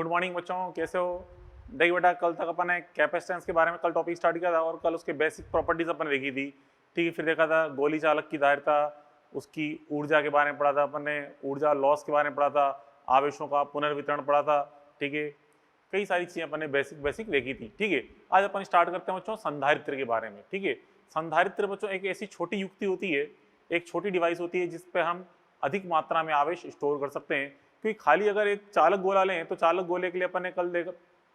Good morning बच्चों, कैसे हो? देखिए बेटा, कल तक अपन ने कैपेसिटेंस के बारे में कल टॉपिक स्टार्ट किया था और कल उसके बेसिक प्रॉपर्टीज अपन ने देखी थी। ठीक है, फिर देखा था गोली चालक की धारिता, उसकी ऊर्जा के बारे में पढ़ा था अपन ने, ऊर्जा लॉस के बारे में पढ़ा था, आवेशों का पुनर्वितरण पढ़ा था। ठीक है, कई सारी चीजें अपन ने बेसिक बेसिक देखी थी। ठीक है, आज अपन स्टार्ट करते हैं बच्चों संधारित्र के बारे में। ठीक है, संधारित्र बच्चों एक ऐसी छोटी युक्ति होती है, एक छोटी डिवाइस होती है जिसपे हम अधिक मात्रा में आवेश स्टोर कर सकते हैं। क्योंकि खाली अगर एक चालक गोला लें तो चालक गोले के लिए अपन ने कल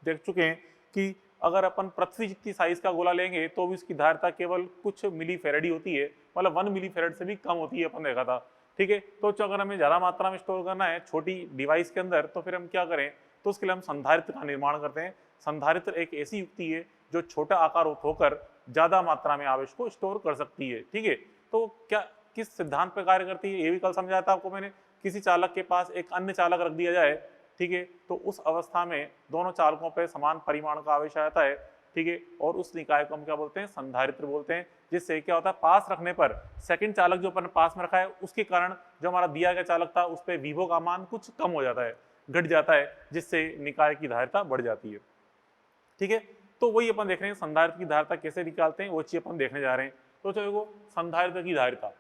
देख चुके हैं कि अगर अपन पृथ्वी जितनी साइज का गोला लेंगे तो भी उसकी धारिता केवल कुछ मिली फेरेड होती है, मतलब 1 मिली फेरेड से भी कम होती है, अपन देखा था। ठीक है, तो अगर हमें ज्यादा मात्रा में स्टोर करना है छोटी डिवाइस के अंदर तो फिर हम क्या करें, तो उसके लिए हम संधारित्र का निर्माण करते हैं। संधारित्र एक ऐसी युक्ति है जो छोटा आकार होकर ज्यादा मात्रा में आवेश को स्टोर कर सकती है। ठीक है, तो क्या किस सिद्धांत पर कार्य करती है ये भी कल समझाया था आपको मैंने। किसी चालक के पास एक अन्य चालक रख दिया जाए, ठीक है, तो उस अवस्था में दोनों चालकों पर समान परिमाण का आवेश आता है। ठीक है, और उस निकाय को हम क्या बोलते हैं, संधारित्र बोलते हैं। जिससे क्या होता है, पास रखने पर सेकंड चालक जो अपन पास में रखा है उसके कारण जो हमारा दिया गया चालक था उस पर विभव का मान कुछ कम हो जाता है, घट जाता है, जिससे निकाय की धारिता बढ़ जाती है। ठीक है, तो वही अपन देख रहे हैं संधारित्र की धारिता कैसे निकालते हैं, वो चीज अपन देखने जा रहे हैं। तो चलो संधारित्र की धारिता,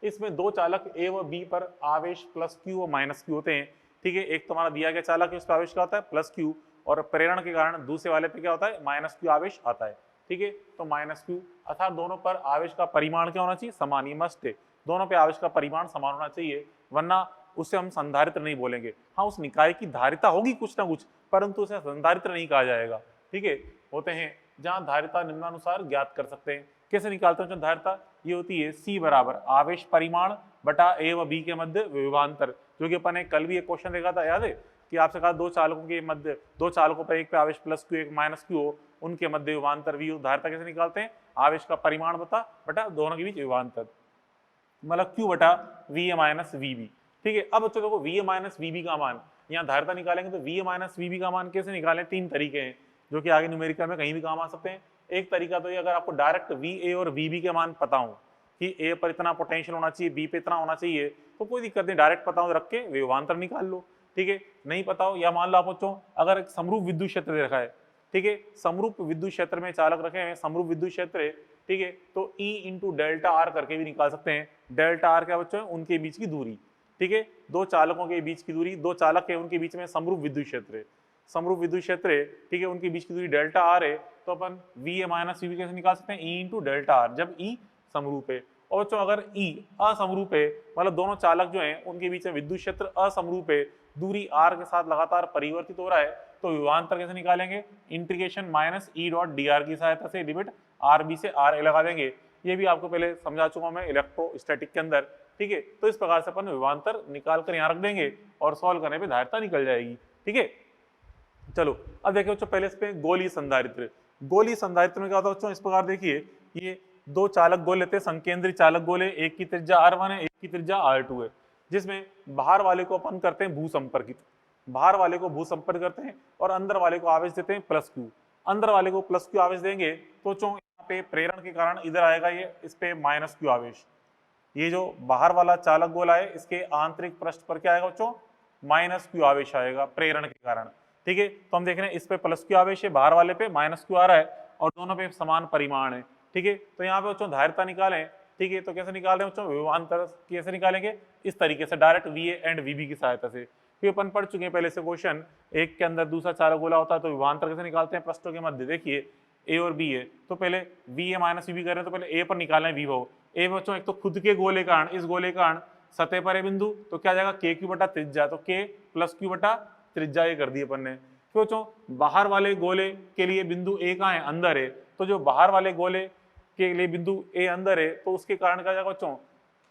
इसमें दो चालक ए व बी पर आवेश प्लस क्यू व माइनस क्यू होते हैं। ठीक है, एक तुम्हारा दिया गया चालक है उस पर आवेश क्या होता है, प्लस क्यू, और प्रेरण के कारण दूसरे वाले पे क्या होता है, माइनस क्यू आवेश आता है। ठीक है, तो माइनस क्यू अर्थात दोनों पर आवेश का परिमाण क्या होना चाहिए, समान, ही मस्ट है, दोनों पे आवेश का परिमाण समान होना चाहिए, वरना उसे हम संधारित्र नहीं बोलेंगे। हाँ, उस निकाय की धारिता होगी कुछ ना कुछ, परंतु उसे संधारित्र नहीं कहा जाएगा। ठीक है, होते हैं जहां धारिता निम्नानुसार ज्ञात कर सकते हैं। कैसे निकालते हैं धारिता, ये होती है सी बराबर आवेश परिमाण बटा ए व बी के मध्य विभवांतर, जो कि अपन ने कल भी एक क्वेश्चन देखा था, याद है कि आपसे कहा दो चालकों के मध्य, दो चालकों पर एक पे आवेश प्लस क्यू एक माइनस क्यू हो, उनके मध्य विभवांतर वी। धारिता कैसे निकालते हैं, आवेश का परिमाण बटा दोनों के बीच विभवांतर, मतलब क्यू बटा V A minus V B. ठीक है, अब बच्चों देखो V A minus V B का मान, यहाँ धारिता निकालेंगे तो V A minus V B का मान कैसे निकालें, तीन तरीके हैं जो कि आगे न्यूमेरिकल में कहीं भी काम आ सकते हैं। एक तरीका तो ये, अगर आपको डायरेक्ट वी ए और वी बी के मान पता हो कि ए पर इतना पोटेंशियल होना चाहिए, बी पे इतना होना चाहिए, तो कोई दिक्कत नहीं, डायरेक्ट पता हो रख के विभवांतर निकाल लो। ठीक है, नहीं पता हो, या मान लो आप बच्चों अगर एक समरूप विद्युत क्षेत्र दे रखा है, ठीक है, समरूप विद्युत क्षेत्र में चालक रखे हैं, समरूप विद्युत क्षेत्र है, ठीक है, तो E इंटू डेल्टा आर करके भी निकाल सकते हैं। डेल्टा आर क्या बच्चों, उनके बीच की दूरी। ठीक है, दो चालकों के बीच की दूरी, दो चालक है उनके बीच में समरूप विद्युत क्षेत्र है, समरूप विद्युत क्षेत्र है, ठीक है, उनके बीच की दूरी डेल्टा आर है, तो अपन वी ए माइनस वी कैसे निकाल सकते हैं, ई इंटू डेल्टा आर, जब ई समरूप है। और बच्चों अगर ई असमरूप है, मतलब दोनों चालक जो हैं उनके बीच में विद्युत क्षेत्र असमरूप है, दूरी आर के साथ लगातार परिवर्तित हो रहा है, तो विभवांतर कैसे निकालेंगे, integration minus E dot D R की सहायता से लिमिट आर बी से आर ए लगा देंगे। ये भी आपको पहले समझा चुका हूं मैं इलेक्ट्रोस्टैटिक के अंदर। ठीक है, तो इस प्रकार से अपन विभवांतर निकाल कर यहाँ रख देंगे और सॉल्व करने पे धारिता निकल जाएगी। ठीक है, चलो अब देखिए बच्चों, पहले इस पे गोलीय संधारित्र। गोलीय संधारित्र में क्या होता है बच्चों, इस प्रकार देखिए, ये दो चालक गोले लेते हैं, संकेंद्रित चालक गोले, एक की त्रिज्या R1 है, एक की त्रिज्या R2 है, जिसमें बाहर वाले को अपन करते हैं भूसंपर्कित, बाहर वाले को भूसंपर्क करते हैं और अंदर वाले को आवेश देते हैं प्लस क्यू। अंदर वाले को प्लस क्यू आवेश देंगे तो चो यहाँ पे प्रेरण के कारण इधर आएगा ये, इस पे माइनस क्यू आवेश। ये जो बाहर वाला चालक गोला है इसके आंतरिक पृष्ठ पर क्या आएगा बच्चों, माइनस क्यू आवेश आएगा प्रेरण के कारण। ठीक है, तो हम देख रहे हैं इस पे प्लस क्यू आवेश है, बाहर वाले पे माइनस क्यू आ रहा है, और दोनों पे समान परिमाण है। ठीक है, तो यहाँ पे बच्चों धारिता निकालें। ठीक है, तो कैसे निकाल रहे हैं बच्चों, विभवांतर कैसे निकालेंगे, इस तरीके से direct V A and V B की सहायता से। क्योंकि अपन पढ़ चुके हैं पहले से क्वेश्चन, एक के अंदर दूसरा चालक गोला होता है तो विभवांतर कैसे निकालते हैं, पृष्ठों के मध्य देखिए ए और बी है, तो पहले V A minus V B कर रहे हैं तो पहले ए पर निकालना है विभव। ए बच्चों एक तो खुद के गोले कारण, इस गोले कारण सतह पर है बिंदु, तो क्या जाएगा के क्यू बटा त्रिज्या, तो के प्लस क्यू बटा त्रिज्या ये कर दिए अपन ने। फिर बच्चों बाहर वाले गोले के लिए बिंदु ए कहाँ है, अंदर है, तो जो बाहर वाले गोले के लिए बिंदु ए अंदर है तो उसके कारण क्या जाएगा बच्चों,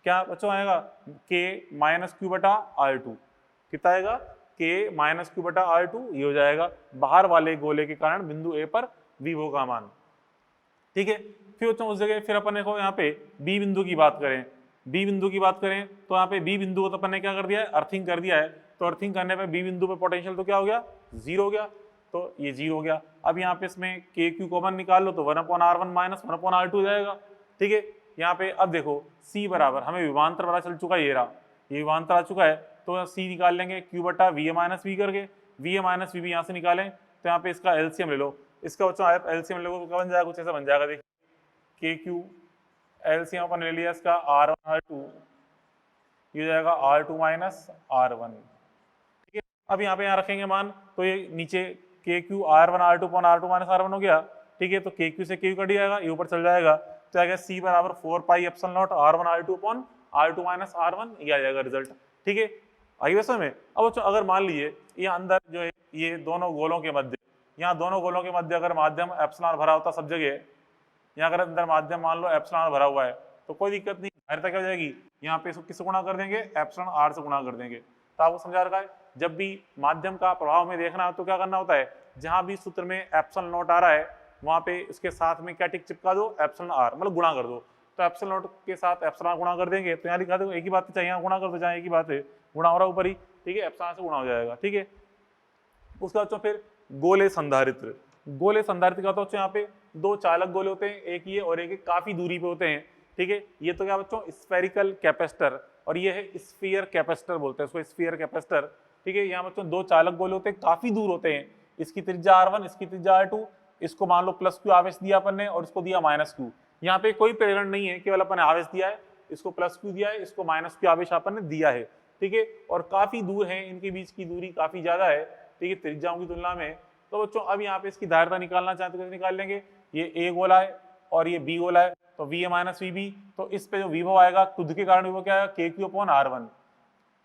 क्या बच्चों आएगा के माइनस क्यू बटा R2, कितना आएगा, के माइनस क्यू बटा R2, ये हो जाएगा बाहर वाले गोले के कारण बिंदु ए पर विभव का मान। ठीक है, फिर बच्चों उस जगह फिर अपन देखो यहाँ पे बी बिंदु की बात करें, बी बिंदु की बात करें तो यहाँ पे बी बिंदु को तो अपन ने क्या कर दिया है, अर्थिंग कर दिया है, तो अर्थिंग करने पे बी बिंदु पे पोटेंशियल तो क्या हो गया, जीरो हो गया, तो ये जीरो हो गया। अब यहाँ पे इसमें के क्यू कॉमन निकाल लो तो 1/R1 माइनस 1/R2 हो जाएगा। ठीक है, यहाँ पे अब देखो सी बराबर, हमें विभवांतर पता चल चुका है, ये रहा, ये विभवांतर आ चुका है, तो सी निकाल लेंगे क्यू बटा वी ए माइनस वी करके, V A minus V B यहाँ से निकालें तो यहाँ पे इसका एलसीएम ले लो, इसका बच्चों आप एलसीएम ले लो तो क्या बन जाएगा, कुछ ऐसा बन जाएगा। देखिए के क्यू एलसीएम अपन ले लिया इसका R1 R2, ये हो जाएगा R2 माइनस R1। ठीक है, अब यहाँ पे यहाँ रखेंगे मान, तो ये नीचे के Q R1 R2 upon R2 minus R1 हो गया। ठीक है, तो के क्यू से के कट जाएगा, ये ऊपर चल जाएगा, तो आ गया C बराबर 4 pi epsilon not R1 R2 upon R2 minus R1, ये आ जाएगा रिजल्ट। ठीक है, आई बस में। अब अगर मान लीजिए ये अंदर जो है ये दोनों गोलों के मध्य, यहाँ दोनों गोलों के मध्य अगर माध्यम एप्सिलॉन भरा होता सब जगह, यहाँ अगर अंदर माध्यम मान लो एप्सिलॉन भरा हुआ है तो कोई दिक्कत नहीं, धारिता क्या हो जाएगी, यहाँ पे इसको किससे गुणा कर देंगे, एप्सिलॉन R से गुणा कर देंगे। तो आपको समझा रखा है, जब भी माध्यम का प्रभाव में देखना है तो क्या करना होता है, जहां भी सूत्र में एप्सिलॉन नॉट आ रहा है वहां पे उसके साथ में क्या टिक चिपका दो, एप्सिलॉन R, मतलब गुणा कर दो। तो एप्सिलॉन नॉट के साथ एप्सिलॉन गुणा कर देंगे तो यहाँ लिखा दो, एक ही बात चाहिए, यहाँ गुणा कर दो, जहाँ एक ही बात है, गुणा हो रहा है ऊपर ही। ठीक है, एप्सिलॉन से गुणा हो जाएगा। ठीक है, उसके बाद फिर गोले संधारित्र। गोले संधारित्र का होता है यहाँ पे दो चालक गोले होते हैं, एक ये और एक काफी दूरी पे होते हैं। ठीक है, ये तो क्या बच्चों स्फेरिकल कैपेसिटर, और ये है स्फीयर कैपेसिटर बोलते हैं इसको, स्फीयर कैपेसिटर। ठीक है, यहाँ बच्चों दो चालक गोले होते हैं, काफी दूर होते हैं, इसकी त्रिज्या R1, इसकी त्रिज्या R2, इसको मान लो प्लस क्यू आवेश दिया अपन ने और इसको दिया माइनस क्यू। यहाँ पे कोई प्रेरण नहीं है, केवल अपन ने आवेश दिया है, इसको प्लस क्यू दिया है, इसको माइनस क्यू आवेश अपन ने दिया है। ठीक है, और काफी दूर है, इनके बीच की दूरी काफी ज्यादा है। ठीक है, त्रिज्याओं की तुलना में। तो बच्चों अब यहाँ पे इसकी धारिता निकालना चाहते तो कैसे निकाल लेंगे, ये ए गोला है और ये बी गोला है, तो V A minus V B, तो इस पे जो विभव आएगा खुद के कारण विभव क्या आएगा, के क्यू अपॉन R1,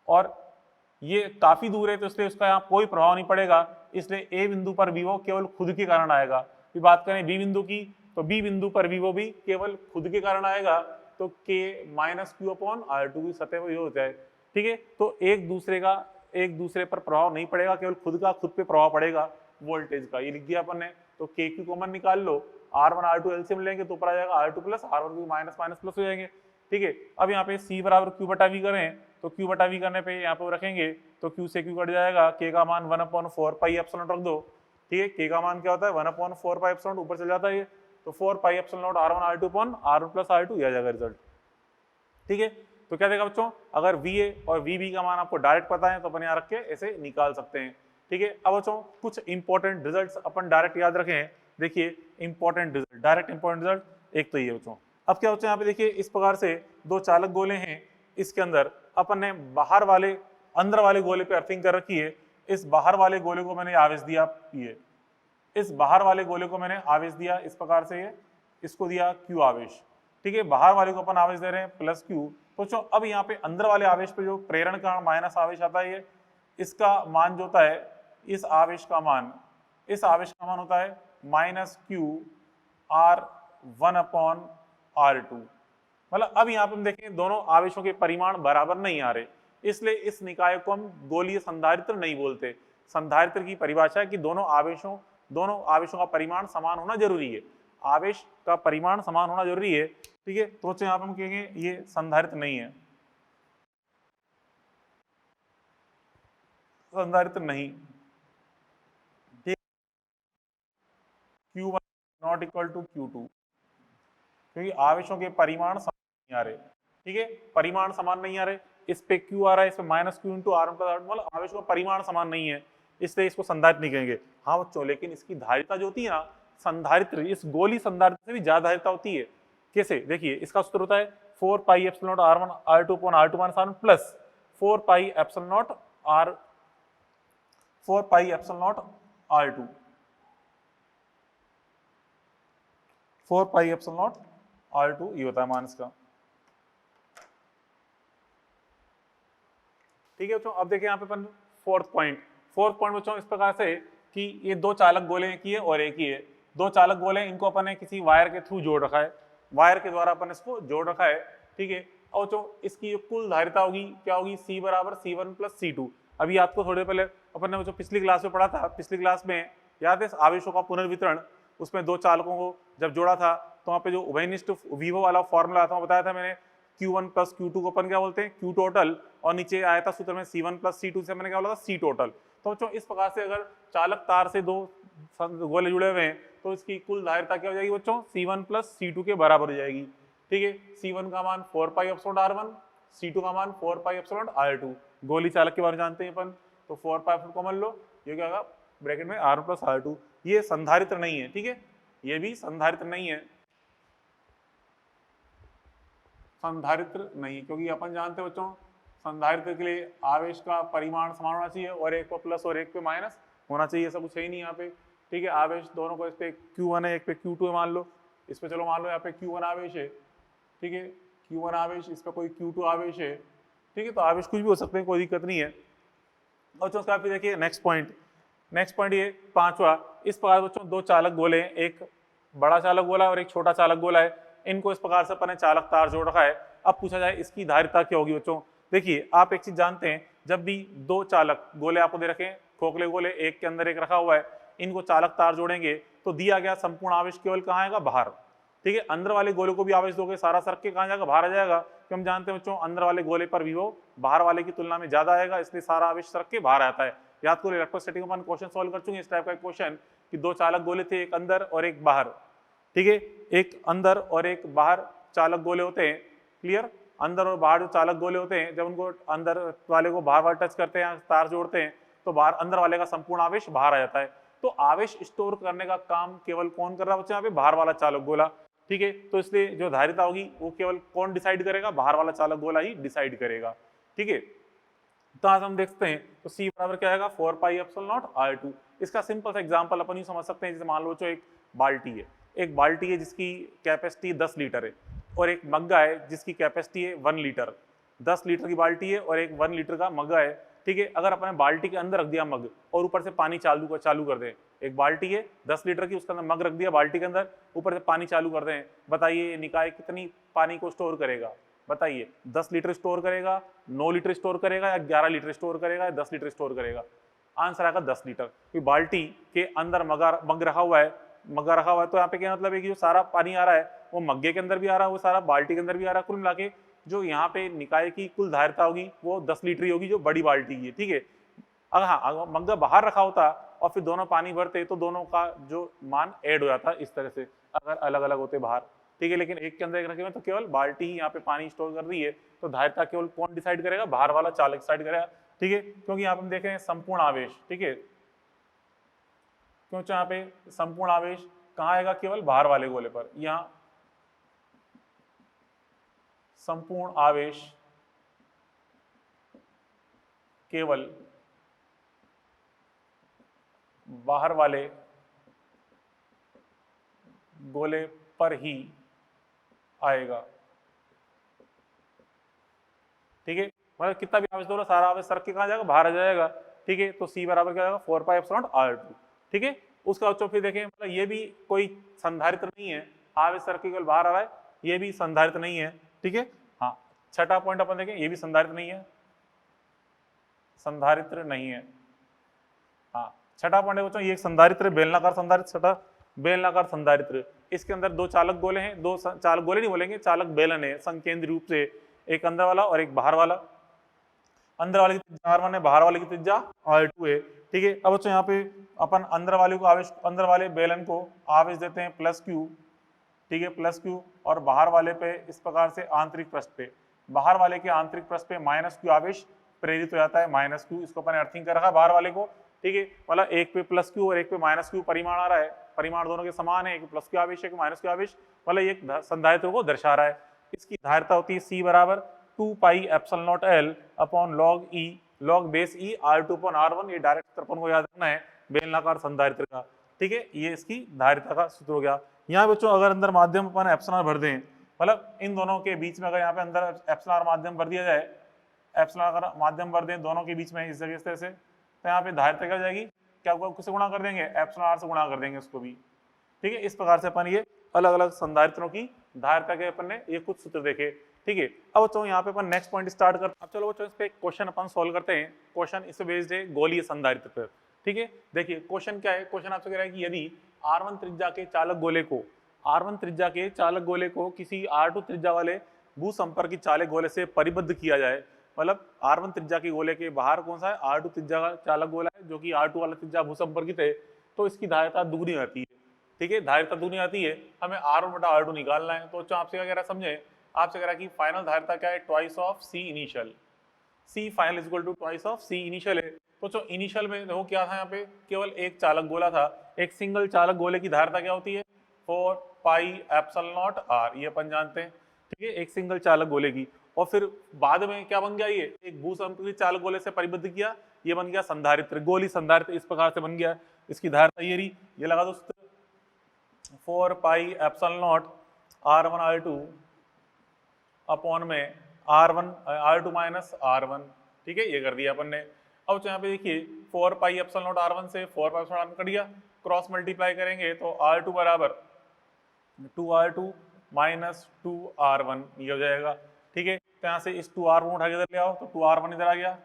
और ये काफी दूर है तो इसलिए उसका यहाँ कोई प्रभाव नहीं पड़ेगा, इसलिए ए बिंदु पर विभव केवल खुद के कारण आएगा। फिर बात करें बी बिंदु की, तो बी बिंदु पर विभव भी केवल खुद के कारण आएगा, तो के माइनस क्यू अपॉन R2 की सतह पर हो जाए। ठीक है, तो एक दूसरे पर प्रभाव नहीं पड़ेगा, केवल खुद पे प्रभाव पड़ेगा वोल्टेज का, ये लिख दिया अपन ने। तो के क्यू कॉमन निकाल लो, R1 R2 एलसीएम लेंगे तो ऊपर आ जाएगा R2 plus R1 minus minus plus हो जाएंगे। ठीक है, अब यहाँ पे C बराबर Q बटा V करें तो Q बटा V करने पे यहाँ पे रखेंगे तो Q से Q कट जाएगा, K का मान 1/4 पाई एप्सिलॉन रख दो। ठीक है, K का मान क्या होता है 1/4 पाई एप्सिलॉन, ऊपर चल जाता है ये, तो 4 pi epsilon not R1 R2 upon R1 plus R2, ये आ जाएगा रिजल्ट। ठीक है, तो क्या देगा बच्चों, अगर VA और VB का मान आपको डायरेक्ट पता है तो अपन यहाँ रख के ऐसे निकाल सकते हैं। ठीक है, अब बच्चों कुछ इंपॉर्टेंट रिजल्ट्स अपन डायरेक्ट याद रखें। देखिए important result, direct important result एक तो ये बच्चों। अब क्या बच्चों यहाँ पे देखिए इस प्रकार से दो चालक गोले हैं, इसके अंदर अपन ने अंदर वाले गोले पे अर्थिंग कर रखी है, इस बाहर वाले गोले को मैंने आवेश दिया ये, इस बाहर वाले गोले को मैंने आवेश दिया इस प्रकार से, ये इसको दिया Q आवेश। ठीक है, बाहर वाले को अपन आवेश दे रहे हैं प्लस Q। तो अब यहाँ पे अंदर वाले आवेश पे जो प्रेरण का माइनस आवेश आता है, ये इसका मान जो होता है, इस आवेश का मान होता है minus Q R1 upon R2। मतलब अब यहाँ पे हम देखें दोनों आवेशों के परिमाण बराबर नहीं आ रहे, इसलिए इस निकाय को हम गोलीय संधारित्र नहीं बोलते। संधारित्र की परिभाषा है कि दोनों आवेशों का परिमाण समान होना जरूरी है, आवेश का परिमाण समान होना जरूरी है। ठीक है, तो यहाँ पे हम कहेंगे ये संधारित्र नहीं है, संधारित्र नहीं। ठीक, Q1 not equal to Q2, क्योंकि आवेशों के परिमाण समान नहीं आ रहे। ठीक है, परिमाण समान नहीं आ रहे, इस पे Q आ रहा है, इस पे minus Q into R1 plus R2, मतलब आवेशों का परिमाण समान नहीं है, इसलिए इसको संधारित्र नहीं कहेंगे। हाँ बच्चों, लेकिन इसकी धारिता जो होती है ना, संधारित्र इस गोली संधारित्र से भी ज्यादा धारिता होती है। कैसे, देखिए इसका सूत्र होता है 4 pi epsilon not R1 R2 upon R2 minus R1 plus 4 pi epsilon not R2, 4 pi epsilon not R2, ये होता है मान इसका। ठीक है बच्चों, अब देखिए यहाँ पे अपन फोर्थ पॉइंट बच्चों इस प्रकार से कि ये दो चालक गोले की है और एक ही है, दो चालक गोले, इनको अपन ने किसी वायर के थ्रू जोड़ रखा है, वायर के द्वारा अपन इसको जोड़ रखा है। ठीक है, और जो इसकी जो कुल धारिता होगी क्या होगी, C बराबर C1 प्लस C2। अभी आपको थोड़े पहले अपन ने जो पिछली क्लास में पढ़ा था, पिछली क्लास में याद है आवेशों का पुनर्वितरण, उसमें दो चालकों को जब जोड़ा था तो वहाँ पे जो उभयनिष्ठ विभव वाला फॉर्मूला था बताया था मैंने, Q1 प्लस Q2 को अपन क्या बोलते हैं Q टोटल, और नीचे आया था सूत्र में C1 प्लस C2 से मैंने क्या बोला था C टोटल। तो बच्चों इस प्रकार से अगर चालक तार से दो गोले जुड़े हुए हैं तो इसकी कुल धारिता क्या हो जाएगी बच्चों, C1 प्लस C2 के बराबर हो जाएगी। ठीक है, C1 का मान 4 पाई एप्सिलॉन R1, C2 का मान 4 पाई एप्सिलॉन R2, गोली चालक के बारे में जानते हैं अपन। तो 4 कॉमन लो, ये क्या होगा ब्रैकेट में R1 प्लस R2, ये संधारित्र नहीं है, ठीक है, ये भी संधारित्र नहीं है, संधारित्र नहीं, क्योंकि अपन जानते हैं बच्चों संधारित्र के लिए आवेश का परिमाण समान होना चाहिए और एक पे प्लस और एक पे माइनस होना चाहिए, ऐसा कुछ है ही नहीं यहाँ पे, ठीक है। आवेश दोनों को, इस पे Q1 है एक पे Q2 है मान लो, इस पे चलो मान लो यहाँ पे Q1 आवेश है, ठीक है, Q1 आवेश, इस पे कोई Q2 आवेश है, ठीक है, तो आवेश कुछ भी हो सकते हैं, कोई दिक्कत नहीं है। और बच्चों उसका फिर देखिए नेक्स्ट पॉइंट ये पांचवा, इस प्रकार बच्चों दो चालक गोले हैं, एक बड़ा चालक गोला और एक छोटा चालक गोला है, इनको इस प्रकार से अपन ने चालक तार जोड़ रखा है। अब पूछा जाए इसकी धारिता क्या होगी बच्चों, देखिए आप एक चीज जानते हैं, जब भी दो चालक गोले आपको दे रखे हैं, खोखले गोले एक के अंदर एक रखा हुआ है, इनको चालक तार जोड़ेंगे तो दिया गया संपूर्ण आवेश केवल कहाँ आएगा, बाहर, ठीक है। अंदर वाले गोले को भी आवेश दोगे, सारा सरक के कहाँ जाएगा, बाहर आ जाएगा, क्योंकि हम जानते हैं बच्चों अंदर वाले गोले पर भी वो बाहर वाले की तुलना में ज्यादा आएगा, इसलिए सारा आवेश सरक के बाहर आता है। याद करो इलेक्ट्रोस्टैटिक अपन क्वेश्चन सॉल्व कर चुके हैं इस टाइप का क्वेश्चन कि दो चालक गोले थे, एक अंदर और एक बाहर, ठीक है, एक अंदर और एक बाहर चालक गोले होते हैं, क्लियर। अंदर और बाहर जो चालक गोले होते हैं, जब उनको अंदर वाले को बाहर बाहर टच करते हैं, तार जोड़ते हैं, तो बाहर अंदर वाले का संपूर्ण आवेश बाहर आ जाता है। तो आवेश स्टोर करने का काम केवल कौन कर रहा है बच्चे, यहाँ पे बाहर वाला चालक गोला, ठीक है। तो इसलिए जो धारिता होगी वो केवल कौन डिसाइड करेगा, बाहर वाला चालक गोला ही डिसाइड करेगा, ठीक है। तो आज हम देखते हैं, तो C बराबर क्या आएगा 4 पाई एप्सिलॉन नॉट R2। इसका सिंपल सा एग्जांपल अपन यूं समझ सकते हैं, जैसे मान लो जो एक बाल्टी है जिसकी कैपेसिटी 10 लीटर है, और एक मग्गा है जिसकी कैपेसिटी है 1 लीटर, 10 लीटर की बाल्टी है और एक 1 लीटर का मग्गा है, ठीक है। अगर अपने बाल्टी के अंदर रख दिया मग और ऊपर से पानी चालू कर दें, एक बाल्टी है 10 लीटर की, उसके अंदर मग रख दिया बाल्टी के अंदर, ऊपर से पानी चालू कर दें, बताइए निकाय कितनी पानी को स्टोर करेगा, बताइए 10 लीटर स्टोर करेगा, 9 लीटर स्टोर करेगा, या 11 लीटर स्टोर करेगा, या 10 लीटर स्टोर करेगा। आंसर आएगा 10 लीटर, क्योंकि बाल्टी के अंदर मग रखा हुआ है, तो यहाँ पे क्या मतलब है कि जो सारा पानी आ रहा है वो मग्गे के अंदर भी आ रहा है, वो सारा बाल्टी के अंदर भी आ रहा है, कुल मिला के जो यहाँ पे निकाय की कुल धारिता होगी वो 10 लीटर ही होगी, जो बड़ी बाल्टी की है, ठीक है। अगर हाँ मग्गा बाहर रखा होता और फिर दोनों पानी भरते तो दोनों का जो मान ऐड हो जाता इस तरह से, अगर अलग अलग होते बाहर, ठीक है। लेकिन एक के अंदर एक रखे हुए तो केवल बाल्टी ही यहाँ पे पानी स्टोर कर रही है, तो धारिता केवल कौन डिसाइड करेगा, बाहर वाला चालक डिसाइड करेगा, ठीक है। क्योंकि यहाँ पे हम देख रहे हैं संपूर्ण आवेश, ठीक है, क्योंकि यहाँ पे संपूर्ण आवेश कहाँ आएगा, केवल बाहर वाले गोले पर, यहाँ संपूर्ण आवेश केवल बाहर वाले गोले पर ही आएगा, ठीक है। मतलब कितना भी आवेश दो सारा आवेश सर के कहाँ जाएगा, बाहर आ जाएगा, ठीक है। तो C बराबर क्या आएगा 4 पाई एप्सिलॉन नॉट R2, ठीक है। उसका बच्चों फिर देखें, मतलब ये भी कोई संधारित्र नहीं है, आवेश सर के केवल बाहर आ रहा है, ये भी संधारित्र नहीं है, ठीक है। हाँ छठा पॉइंट अपन देखें, ये भी संधारित्र नहीं है, संधारित्र नहीं है। हाँ छठा पॉइंट है बच्चों, ये एक संधारित्र, बेलनाकार संधारित्र, छठा बेलनाकार संधारित्र। इसके अंदर दो चालक गोले हैं, दो चालक गोले नहीं बोलेंगे, चालक बेलन है संकेंद्रीय रूप से, एक अंदर वाला और एक बाहर वाला। अंदर वाले की त्रिज्या R1 है, बाहर वाले की त्रिज्या R2 है, ठीक है। अब बच्चों यहाँ पे अपन अंदर वाले को आवेश, अंदर वाले बेलन को आवेश देते हैं +Q, ठीक है, +Q, और बाहर वाले पे इस प्रकार से आंतरिक पृष्ठ पे, बाहर वाले के आंतरिक पृष्ठ पे -Q आवेश प्रेरित हो जाता है, -Q, इसको अपन अर्थिंग कर रखा है बाहर वाले को, ठीक है। मतलब एक पे +Q और एक पे -Q परिमाण आ रहा है, परिमाण दोनों के समान है, एक +Q आवेश एक -Q आवेश, मतलब एक संधारित्र को दर्शा रहा है। इसकी धारिता होती है C बराबर 2 पाई epsilon not L upon log E, log base E R2 upon R1, ये डायरेक्ट सूत्र अपन को याद रखना है बेलनाकार संधारित्र का, ठीक है। ये इसकी धारिता का सूत्र हो गया। यहाँ बच्चों अगर अंदर माध्यम अपन एप्सिलॉन भर दें, मतलब इन दोनों के बीच में अगर यहाँ पे अंदर एप्सिलॉन माध्यम भर दिया जाए, एप्सिलॉन अगर माध्यम भर दें दोनों के बीच में इस जगह से, तो यहाँ पे धारिता क्या हो जाएगी, क्या किससे गुणा कर देंगे, एप्सिलॉन R से गुणा कर देंगे उसको भी, ठीक है। इस प्रकार से अपन ये अलग अलग संधारित्रों की धारिता के अपन ने ये कुछ सूत्र देखे, ठीक है। अब बच्चों यहाँ पे अपन नेक्स्ट पॉइंट स्टार्ट करते हैं। अब चलो बच्चों इस पे क्वेश्चन अपन सॉल्व करते हैं। क्वेश्चन इस पे बेस्ड है गोलीय संधारित्र पर, ठीक है। देखिए क्वेश्चन क्या है, क्वेश्चन आपसे कह रहा है कि यदि R1 त्रिज्या के चालक गोले को, R1 त्रिज्या के चालक गोले को किसी R2 त्रिज्या वाले भू संपर्कित चालक गोले से परिबद्ध किया जाए, मतलब R1 त्रिज्या के गोले के बाहर कौन सा है, R2 त्रिज्या का चालक गोला है जो कि R2 वाला त्रिज्या भू संपर्कित है, तो इसकी धारिता दुगनी आती है, ठीक है। धारिता दुगनी आती है, हमें R1 बटा R2 निकालना है। तो आपसे क्या कह रहा है, समझे, आपसे कह रहा है कि फाइनल धारिता क्या है, twice of C initial, C final is equal to twice of C initial है। तो जो इनिशियल में देखो क्या था, यहाँ पे केवल एक चालक गोला था, एक सिंगल चालक गोले की धारिता क्या होती है 4 पाई एप्सिलॉन नॉट आर, ये अपन जानते हैं, ठीक है, एक सिंगल चालक गोले की। और फिर बाद में क्या बन गया, ये एक भूसंपृक्ति चालक गोले से परिबद्ध किया, ये बन गया संधारित्र, गोली संधारित्र इस प्रकार से बन गया। इसकी धारिता ये रही, ये लगा दो 4 pi epsilon not R1 R2 upon में R2 माइनस R1, ठीक है, ये कर दिया अपन ने। अब यहाँ पे देखिए 4 पाई एप्सिलॉन नॉट R1 से 4 पाई एप्सिलॉन R1 कट गया, क्रॉस मल्टीप्लाई करेंगे तो R2 बराबर 2R2 माइनस 2R1 ये हो जाएगा, ठीक है। तो यहाँ से इस 2R1 उठा के इधर ले आओ तो 2R1 इधर आ गया,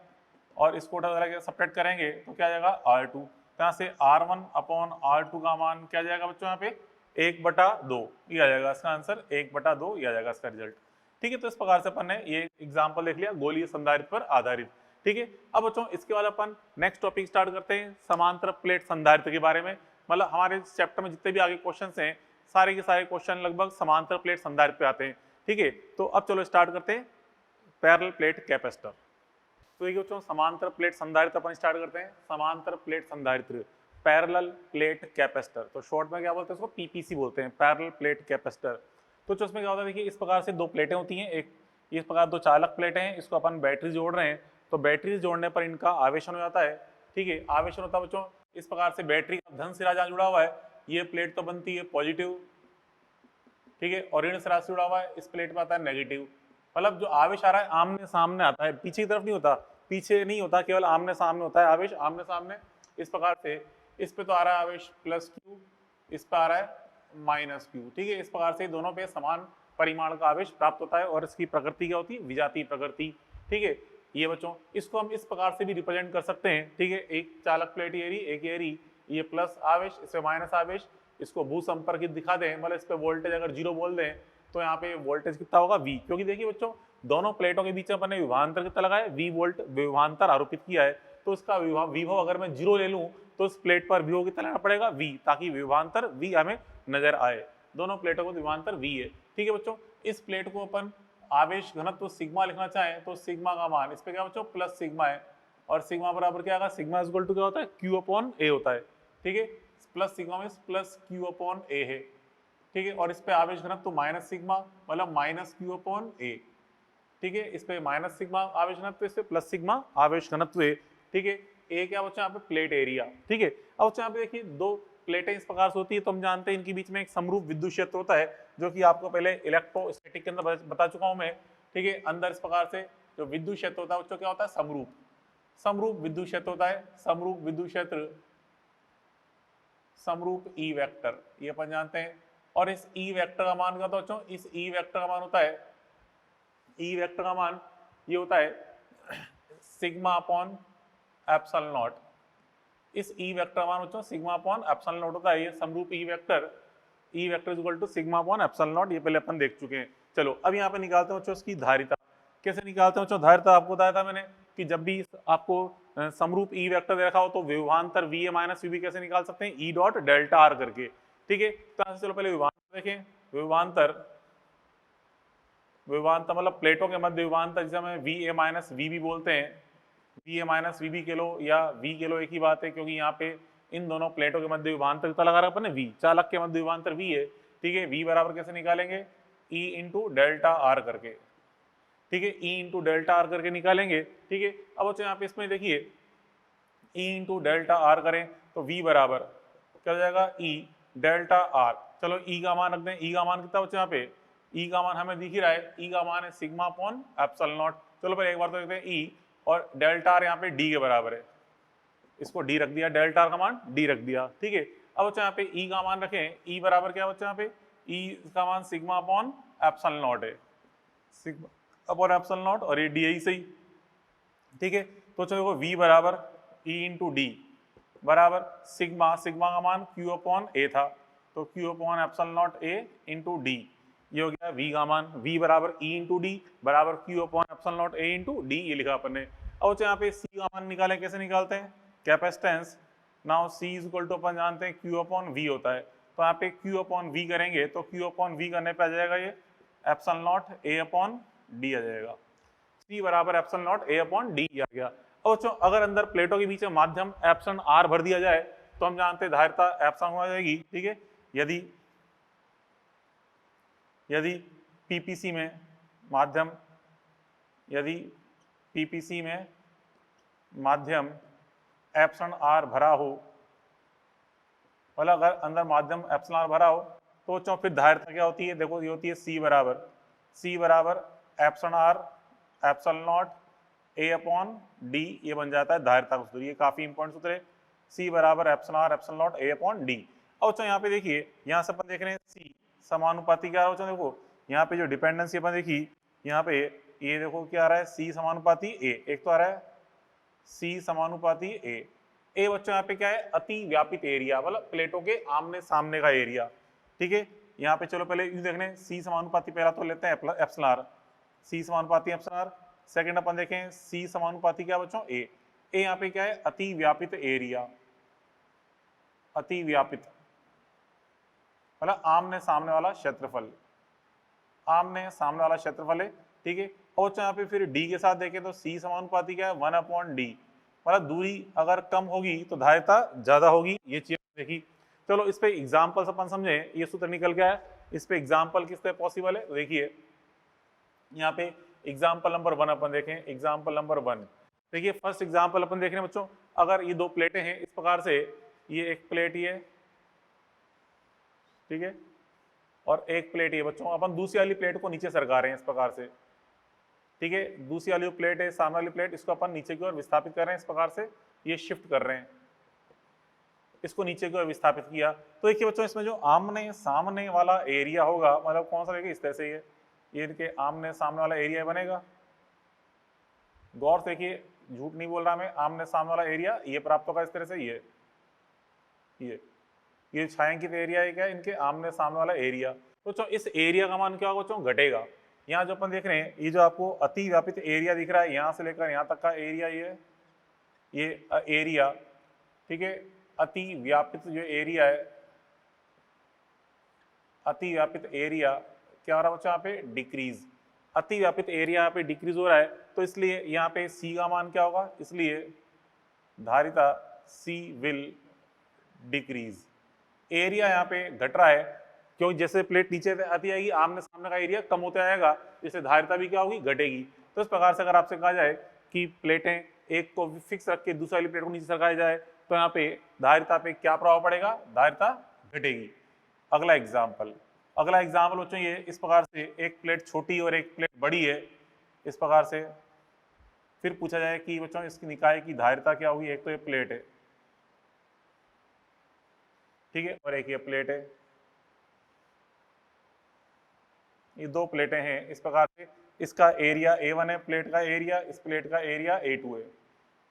और इसको उठा के सब्ट्रैक्ट करेंगे तो क्या आ जाएगा R2। तो यहाँ से R1 अपॉन R2 का मान क्या जाएगा बच्चों, यहाँ पे 1/2 ये आ जाएगा इसका आंसर, 1/2 ये आ जाएगा इसका रिजल्ट, ठीक है। तो इस प्रकार से अपन ने ये एग्जाम्पल देख लिया गोलीय संधारित्र पर आधारित, ठीक है। अब बच्चों इसके बाद अपन नेक्स्ट टॉपिक स्टार्ट करते हैं समांतर प्लेट संधारित्र के बारे में। मतलब हमारे चैप्टर में जितने भी आगे क्वेश्चन हैं सारे के सारे क्वेश्चन लगभग समांतर प्लेट संधारित्र पे आते हैं, ठीक है। तो अब चलो स्टार्ट करते हैं पैरेलल प्लेट कैपेसिटर। तो ये बच्चों समांतर प्लेट संधारित्र अपन स्टार्ट करते हैं, समांतर प्लेट संधारित्र पैरेलल प्लेट कैपेसिटर, तो शॉर्ट में क्या बोलते हैं उसको पीपीसी बोलते हैं, पैरेलल प्लेट कैपेसिटर। तो जो उसमें क्या होता है देखिए, इस प्रकार से दो प्लेटें होती हैं, एक इस प्रकार दो चालक प्लेटें हैं, इसको अपन बैटरी जोड़ रहे हैं, तो बैटरी जोड़ने पर इनका आवेशन हो जाता है, ठीक है। आवेशन होता है बच्चों इस प्रकार से, बैटरी का धन सिरा जहाँ जुड़ा हुआ है ये प्लेट तो बनती है पॉजिटिव, ठीक है, और ऋण सिरा से जुड़ा हुआ है इस प्लेट पर आता है नेगेटिव। मतलब जो आवेश आ रहा है आमने सामने आता है, पीछे की तरफ नहीं होता, पीछे नहीं होता, केवल आमने सामने होता है आवेश, आमने सामने। इस प्रकार से इस पे तो आ रहा है आवेश प्लस Q, इस पे आ रहा है माइनस Q, ठीक है। इस प्रकार से दोनों पे समान परिमाण का आवेश प्राप्त होता है, और इसकी प्रकृति क्या होती है विजातीय प्रकृति, ठीक है। ये बच्चों इसको हम इस प्रकार से भी रिप्रेजेंट कर सकते हैं, ठीक है। एक चालक प्लेट ये रही, एक ये रही, ये प्लस आवेश, इस पे माइनस आवेश, इसको भू संपर्कित दिखा दें, मतलब इस पे वोल्टेज अगर 0 बोल दें तो यहाँ पे वोल्टेज कितना होगा V, क्योंकि देखिए बच्चों दोनों प्लेटों के बीच में अपने विभवांतर कितना लगाया है V वोल्ट विभवांतर आरोपित किया है, तो इसका विभव अगर मैं 0 ले लूं तो इस प्लेट पर विभव कितना लेना पड़ेगा V, ताकि विभवांतर V हमें नजर आए। दोनों प्लेटों को विभवांतर V है, ठीक है बच्चों। इस प्लेट को अपन आवेश घनत्व सिग्मा लिखना चाहें तो सिग्मा का मान इस पे क्या बच्चों प्लस सिग्मा है, और सिग्मा बराबर क्या आएगा, सिग्मा इज इक्वल टू क्या होता है Q/A होता है, ठीक है। प्लस सिग्मा में प्लस Q/A है, ठीक है। और इस पे आवेश घनत्व तो माइनस सिग्मा, मतलब माइनस Q/A, ठीक है। इस पे माइनस सिग्मा आवेश घनत्व, इस पे प्लस सिग्मा आवेश घनत्व है, ठीक है। ए क्या बच्चों यहाँ पे प्लेट एरिया, ठीक है। अब बच्चों यहाँ पे देखिए दो प्लेटें इस प्रकार से होती है, तो हम जानते हैं इनके बीच में एक समरूप विद्युत क्षेत्र होता है, जो कि आपको पहले इलेक्ट्रोस्टैटिक के अंदर बता चुका हूं मैं, ठीक है। अंदर इस प्रकार से जो विद्युत क्षेत्र होता है बच्चों क्या होता है समरूप, समरूप विद्युत क्षेत्र होता है, समरूप विद्युत क्षेत्र, समरूप ई वेक्टर, ये अपन जानते हैं। और इस ई वेक्टर का मान क्या होता है बच्चों, इस ई वेक्टर का मान होता है, ई वेक्टर का मान ये होता है सिग्मा अपॉन एप्सिलॉन नॉट। इस ई वेक्टर का मान बच्चों सिग्मा अपॉन एप्सिलॉन नॉट होता है, ये समरूप E vector is equal to sigma upon epsilon naught, ये पहले अपन देख चुके हैं। चलो अब यहाँ पे निकालते हैं बच्चों इसकी धारिता, कैसे निकालते हैं बच्चों धारिता, आपको बताया था मैंने कि जब भी आपको समरूप ई वेक्टर दे रखा हो तो विभवांतर VA माइनस VB कैसे निकाल सकते हैं, E डॉट डेल्टा आर करके, ठीक है। तो चलो पहले विभवांतर देखें, विभवांतर मतलब प्लेटों के मध्य विभवांतर जिसे हमें VA माइनस VB बोलते हैं, VA माइनस VB के लो या V के लो एक ही बात है, क्योंकि यहाँ पे इन दोनों प्लेटों के मध्य विभवांतर कितना लगा रहा है अपन ने V, चालक के मध्य विभवांतर V है, ठीक है। V बराबर कैसे निकालेंगे E इंटू डेल्टा आर करके, ठीक है, E इंटू डेल्टा आर करके निकालेंगे, ठीक है। अब बच्चों यहाँ पे इसमें देखिए E इंटू डेल्टा आर करें तो V बराबर क्या हो जाएगा E डेल्टा आर, चलो E का मान रख दें, E का मान कितना बच्चों यहाँ पे, E का मान हमें दिख ही रहा है, E का मान है सिग्मा अपॉन एप्सिलॉन नॉट। चलो पहले एक बार तो देखते हैं E, और डेल्टा आर यहाँ पे D के बराबर है, इसको D रख दिया, डेल्टा आर का मान D रख दिया, ठीक है। अब बच्चों यहाँ पे E का मान रखें, E बराबर क्या बच्चों यहाँ पे E का मान सिग्मा अपॉन एप्सिलॉन नॉट है, सिग्मा अपॉन एप्सिलॉन नॉट, और ये D है ही सही, ठीक है। तो चलो V बराबर E इंटू डी बराबर सिग्मा, सिग्मा का मान Q अपॉन A था, तो Q upon epsilon naught A into D, ये हो गया V का मान, V बराबर E इंटू डी बराबर Q upon epsilon naught A into D, ये लिखा अपन ने। अब यहाँ पे C का मान निकालें, कैसे निकालते हैं, capacitance, now C is equal to अपन जानते हैं Q अपॉन V होता है, तो यहाँ पे Q अपॉन V करेंगे तो Q अपॉन V करने पे आ जाएगा ये epsilon naught A upon D आ जाएगा, C बराबर epsilon naught A upon D आ गया। अब बच्चों अगर अंदर प्लेटों के बीच में माध्यम एप्सिलॉन R भर दिया जाए तो हम जानते हैं धारिता एप्सिलॉन हो जाएगी, ठीक है। यदि PPC में माध्यम एप्सिलॉन R भरा हो, मतलब अगर अंदर माध्यम एप्सिलॉन R भरा हो तो बच्चों फिर धारिता क्या होती है, देखो ये होती है C बराबर epsilon R epsilon naught A upon D, ये बन जाता है धारिता का सूत्र। ये काफी इंपॉर्टेंट सूत्र है, C बराबर epsilon R epsilon naught A upon D। अब बच्चों यहाँ पे देखिए, यहाँ से अपन देख रहे हैं C समानुपाती क्या है बच्चों, देखो यहाँ पे जो डिपेंडेंसी अपन देखी, यहाँ पे ये देखो क्या आ रहा है, C समानुपाती A, एक तो आ रहा है C समानुपाती A बच्चों यहाँ पे क्या है, अति व्यापित एरिया, मतलब प्लेटों के आमने सामने का एरिया, ठीक है। यहाँ पे चलो पहले यूं देख रहे हैं, C समानुपाती पहला तो लेते हैं एप्सिलॉन R, C समानुपाती एप्सिलॉन R। सेकंड अपन देखें C समानुपाती क्या बच्चों A यहाँ पे क्या है, अति व्यापित एरिया, अति व्यापित मतलब आमने सामने वाला क्षेत्रफल, आमने सामने वाला क्षेत्रफल है, ठीक है। और यहाँ पे फिर D के साथ देखें तो C समानुपाती क्या है 1 अपॉन D, मतलब दूरी अगर कम होगी तो धारिता ज्यादा होगी, ये चीज देखी। चलो इस पे एग्जाम्पल अपन समझे, ये सूत्र निकल गया है, इस पे एग्जाम्पल किस पे पॉसिबल है, देखिए यहाँ पे एग्जाम्पल नंबर 1 अपन देखें, एग्जाम्पल नंबर 1 देखिए। फर्स्ट एग्जाम्पल अपन देख रहे हैं बच्चों, अगर ये दो प्लेटें हैं इस प्रकार से, ये एक प्लेट ये, ठीक है, और एक प्लेट ये बच्चों, अपन दूसरी वाली प्लेट को नीचे सरका रहे हैं इस प्रकार से, ठीक है। दूसरी वाली जो प्लेट है, सामने वाली प्लेट, इसको अपन नीचे की ओर विस्थापित कर रहे हैं इस प्रकार से, ये शिफ्ट कर रहे हैं, इसको नीचे की ओर विस्थापित किया। तो देखिए बच्चों इसमें जो आमने सामने वाला एरिया होगा, मतलब कौन सा रहेगा, इस तरह से ये इनके आमने सामने वाला एरिया बनेगा। गौर से देखिए, झूठ नहीं बोल रहा मैं, आमने सामने वाला एरिया ये प्राप्त होगा इस तरह से, ये छायांकित एरिया है क्या, इनके आमने सामने वाला एरिया। तो इस एरिया का मान क्या होगा बच्चों, घटेगा। यहाँ जो अपन देख रहे हैं, ये जो आपको अति व्यापित एरिया दिख रहा है, यहाँ से लेकर यहाँ तक का एरिया, ये एरिया, ठीक है। अति व्यापित जो एरिया है, अति व्यापित एरिया क्या हो रहा है बच्चों, यहाँ पे डिक्रीज, अति व्यापित एरिया यहाँ पे डिक्रीज हो रहा है, तो इसलिए यहाँ पे C का मान क्या होगा, इसलिए धारिता C विल डिक्रीज। एरिया यहाँ पे घट रहा है, क्योंकि जैसे प्लेट नीचे आती आएगी, आमने सामने का एरिया कम होता जाएगा, जिससे धारिता भी क्या होगी, घटेगी। तो इस प्रकार से अगर आपसे कहा जाए कि प्लेटें एक को फिक्स रख के दूसरी वाली प्लेट को नीचे सरकाया जाए, तो यहाँ पे धारिता पे क्या प्रभाव पड़ेगा, धारिता घटेगी। अगला एग्जाम्पल बच्चों ये इस प्रकार से, एक प्लेट छोटी और एक प्लेट बड़ी है, इस प्रकार से फिर पूछा जाए कि बच्चों इसकी निकाय की धारिता क्या होगी। एक तो ये प्लेट है, ठीक है, और एक ये प्लेट है, ये दो प्लेटें हैं इस प्रकार से, इसका एरिया A1 है प्लेट का एरिया, इस प्लेट का एरिया A2 है,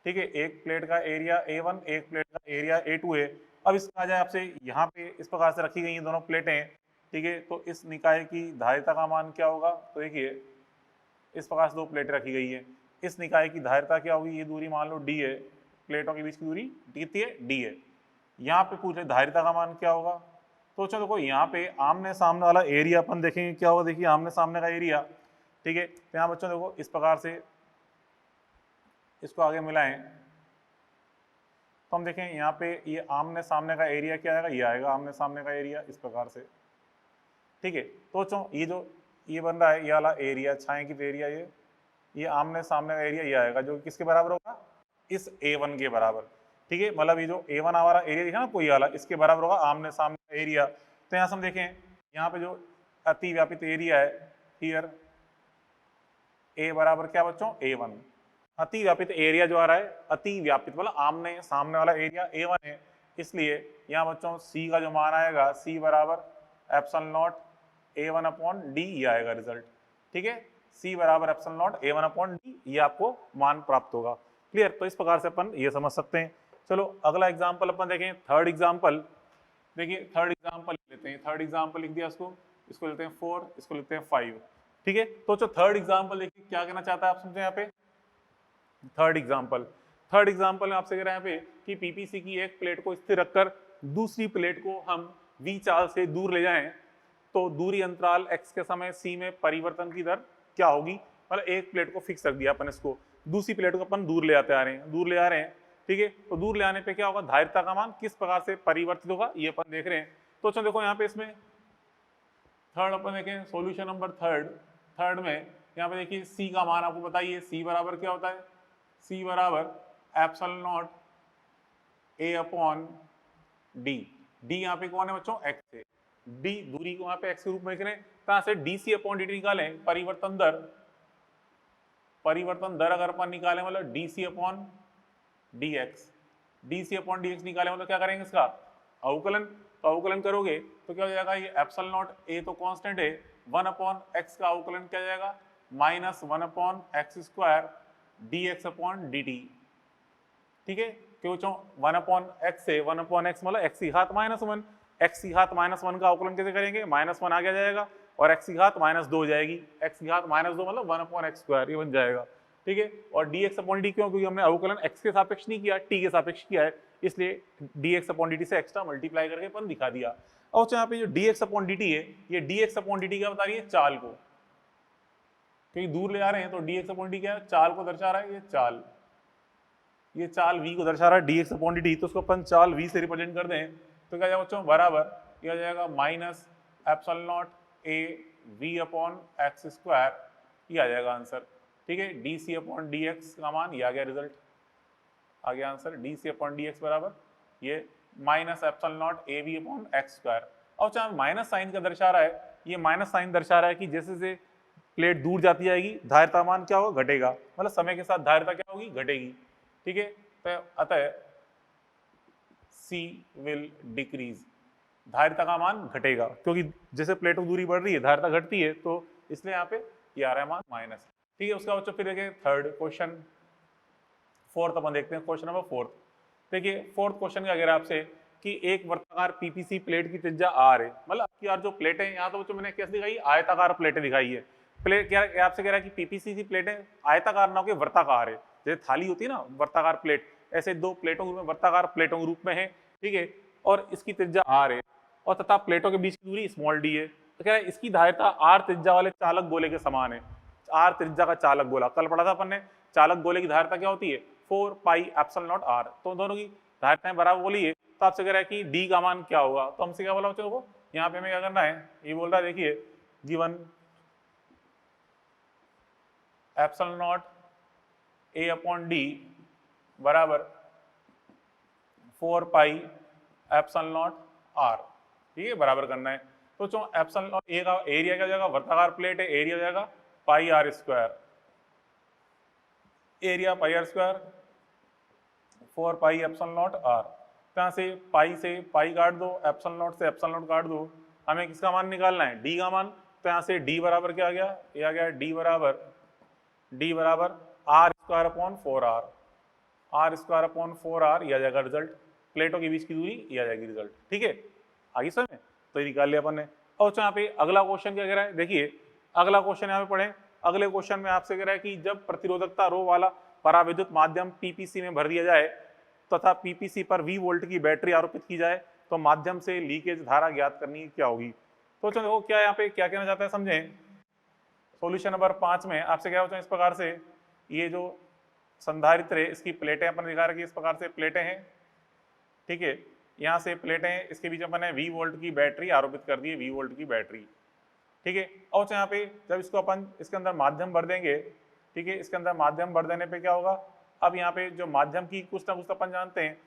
ठीक है। एक प्लेट का एरिया A1, एक प्लेट का एरिया A2 है। अब इसका जाए आपसे, यहाँ पे इस प्रकार से रखी गई हैं दोनों प्लेटें, ठीक है, तो इस निकाय की धारिता का मान क्या होगा, तो देखिए इस प्रकार से दो प्लेटें रखी गई है, इस निकाय की धारिता क्या होगी, ये दूरी मान लो D है, प्लेटों के बीच की दूरी कितनी है, D है। यहाँ पे पूछ रहे धारिता का मान क्या होगा, तो चलो देखो यहाँ पे आमने सामने वाला एरिया अपन देखेंगे क्या होगा, देखिए आमने सामने का एरिया, ठीक है। तो यहाँ बच्चों देखो इस प्रकार से इसको आगे मिलाएं तो हम देखें यहाँ पे ये आमने सामने का एरिया क्या आएगा, ये आएगा आमने सामने का एरिया इस प्रकार से, ठीक है। तो बच्चों ये जो ये बन रहा है, ये वाला एरिया छायांकित एरिया, ये आमने सामने का एरिया ये आएगा, जो किसके बराबर होगा, इस A1 के बराबर, ठीक है। मतलब ये जो A1 हमारा एरिया दिखा ना कोई वाला, इसके बराबर होगा आमने सामने का एरिया। तो यहाँ से हम देखें, यहाँ पे जो अति व्यापित एरिया है हियर, A बराबर क्या बच्चों, A1। अति व्यापित एरिया जो आ रहा है, अति व्यापित मतलब आमने सामने वाला एरिया A1 है, इसलिए यहाँ बच्चों C का जो मान आएगा, C बराबर epsilon not A1 upon D, ये आएगा रिजल्ट, ठीक है। C बराबर epsilon not A1 upon D, ये आपको मान प्राप्त होगा। क्लियर, तो इस प्रकार से अपन ये समझ सकते हैं। चलो अगला एग्जाम्पल अपन देखें, थर्ड एग्जाम्पल, देखिए थर्ड एग्जाम्पल लेते हैं, थर्ड एग्जाम्पल लिख दिया इसको लेते हैं 4, इसको लेते हैं 5, ठीक है। तो जो थर्ड एग्जाम्पल देखिए क्या कहना चाहता है आप समझे, यहाँ पे थर्ड एग्जाम्पल में आपसे कह रहे हैं यहाँ पे कि पीपीसी की एक प्लेट को स्थिर रखकर दूसरी प्लेट को हम v चाल से दूर ले जाएं तो दूरी अंतराल x के समय c में परिवर्तन की दर क्या होगी, मतलब एक प्लेट को फिक्स रख दिया अपन इसको, दूसरी प्लेट को अपन दूर ले आते आ रहे हैं, दूर ले आ रहे हैं, ठीक है। तो दूर ले आने पे क्या होगा, धारिता का मान किस प्रकार से परिवर्तित होगा ये अपन देख रहे हैं। तो चलो देखो यहाँ पे इसमें थर्ड अपन देखें, सॉल्यूशन नंबर थर्ड में यहाँ पे देखिए सी का मान आपको बताइए, सी बराबर क्या होता है, सी बराबर epsilon naught A upon D. D यहाँ पे कौन है बच्चों, एक्स है, डी दूरी को यहाँ पे एक्स के रूप में लिख रहे हैं, कहां से D C upon D T निकालें, परिवर्तन दर अगर अपन निकालें मतलब D C upon D X, D C upon D X निकालें मतलब क्या करेंगे इसका अवकलन, तो अवकलन करोगे तो क्या हो जाएगा, ये एप्सिलॉन नॉट ए तो कांस्टेंट है, 1 अपॉन एक्स का अवकलन क्या जाएगा minus 1 upon X square D x upon D T, ठीक है। क्यों बच्चों 1 अपॉन एक्स से 1 अपॉन एक्स मतलब एक्स की घात माइनस 1, एक्स की घात माइनस 1 का अवकलन कैसे करेंगे, माइनस 1 आगे जाएगा और एक्स की घात माइनस 2 जाएगी, एक्स की घात माइनस 2 मतलब 1 अपॉन एक्स स्क्वायर, ये बन जाएगा, ठीक है। और डी एक्स अपॉन डी क्यों, क्योंकि हमने अवकलन एक्स के सापेक्ष नहीं किया, टी के सापेक्ष किया है, इसलिए D x upon D T से एक्स्ट्रा मल्टीप्लाई करके अपन दिखा दिया। और यहाँ पे जो D x upon D T है, ये D x upon D T क्या बता रही है, चाल को, क्योंकि दूर ले आ रहे हैं तो डी एक्स अपॉन डी क्या है, चाल को दर्शा रहा है, ये चाल v को दर्शा रहा है D x upon D T, तो उसको अपन चाल v से रिप्रेजेंट कर दें तो क्या जाएगा बच्चों बराबर, ये आ जाएगा minus epsilon naught A V upon X square, ये आ जाएगा आंसर, ठीक है। D C upon D X का मान ये आ गया, रिजल्ट आ गया answer, D C upon D X बराबर ये minus epsilon naught A V upon X square. और चाहे माइनस साइन का दर्शा रहा है, ये माइनस साइन दर्शा रहा है कि जैसे जैसे प्लेट दूर जाती जाएगी धारिता मान क्या होगा, घटेगा, मतलब समय के साथ धारिता क्या होगी, घटेगी, ठीक है। तो अतः C विल डिक्रीज, धारिता का मान घटेगा, क्योंकि जैसे प्लेट की दूरी बढ़ रही है धारिता घटती है, तो इसलिए यहाँ पे ये आ रहा है मान माइनस, ठीक है। उसका बच्चों फिर देखिए थर्ड क्वेश्चन, फोर्थ अपन देखते हैं, क्वेश्चन नंबर फोर्थ। देखिए फोर्थ क्वेश्चन क्या कह रहा है आपसे कि एक वर्ताकार पीपीसी प्लेट की त्रिज्या आर है, मतलब आपकी यार जो प्लेटें यहाँ तो बच्चों मैंने कैसे दिखाई, आयताकार प्लेटें दिखाई है, प्लेट क्या आपसे कह रहा है कि पीपीसी की प्लेटें आयताकार ना होकर वर्ताकार है, जैसे थाली होती है ना वर्ताकार प्लेट, ऐसे दो प्लेटों के रूप में वर्ताकार प्लेटों के रूप में है, ठीक है। और इसकी त्रिज्या आर है और तथा प्लेटों के बीच की दूरी स्मॉल डी है, तो कह रहा है इसकी धारिता आर त्रिज्या वाले चालक गोले के समान है, आर त्रिज्या का चालक गोला, कल पढ़ा था अपन ने, चालक गोले की धारिता क्या होती है 4 पाई एप्सिलॉन नॉट आर, तो दोनों की धारिताएं बराबर बोली है। तो आपसे कह रहा है कि डी का मान क्या होगा, तो हमसे क्या बोला बच्चों को, यहाँ पे हमें क्या करना है, ये बोल रहा है देखिए given epsilon naught A upon D बराबर 4 पाई एप्सिलॉन नॉट आर, ठीक है, बराबर करना है। तो जो एप्सिलॉन नॉट ए का एरिया क्या हो जाएगा, वर्ताकार प्लेट है, एरिया हो जाएगा pi R square, area pi R square 4 pi epsilon naught R, यहाँ से पाई काट दो, एप्सिलॉन नॉट से एप्सिलॉन नॉट काट दो, हमें किसका मान निकालना है, डी का मान। तो यहाँ से डी बराबर क्या आ गया, ये आ गया डी बराबर R square upon 4 R square upon 4 R, ये आ जाएगा रिजल्ट, प्लेटों के बीच की दूरी ये आ जाएगी रिजल्ट, ठीक है। आगे समय तो ये निकाल लिया अपन ने। और यहाँ पे अगला क्वेश्चन क्या कह रहा है, देखिए अगला क्वेश्चन यहाँ पे पढ़े, अगले क्वेश्चन में आपसे कह रहा है कि जब प्रतिरोधकता रो वाला पराविद्युत माध्यम पीपीसी में भर दिया जाए तथा पीपीसी पर V वोल्ट की बैटरी आरोपित की जाए तो माध्यम से लीकेज धारा ज्ञात करनी क्या होगी। तो चलो देखो क्या यहाँ पे क्या कहना चाहता है समझें। सॉल्यूशन नंबर 5 में आपसे क्या होता है इस प्रकार से, ये जो संधारित्र है इसकी प्लेटें अपन दिखा रखी इस प्रकार से प्लेटें हैं, ठीक है, यहाँ से प्लेटें, इसके बीच अपन ने V वोल्ट की बैटरी आरोपित कर दी है, V वोल्ट की बैटरी, ठीक है। और यहाँ पे जब इसको अपन इसके अंदर माध्यम भर देंगे, ठीक है, इसके अंदर माध्यम भर देने पे क्या होगा, अब यहाँ पे जो माध्यम की कुछ ना कुछ तो अपन जानते हैं,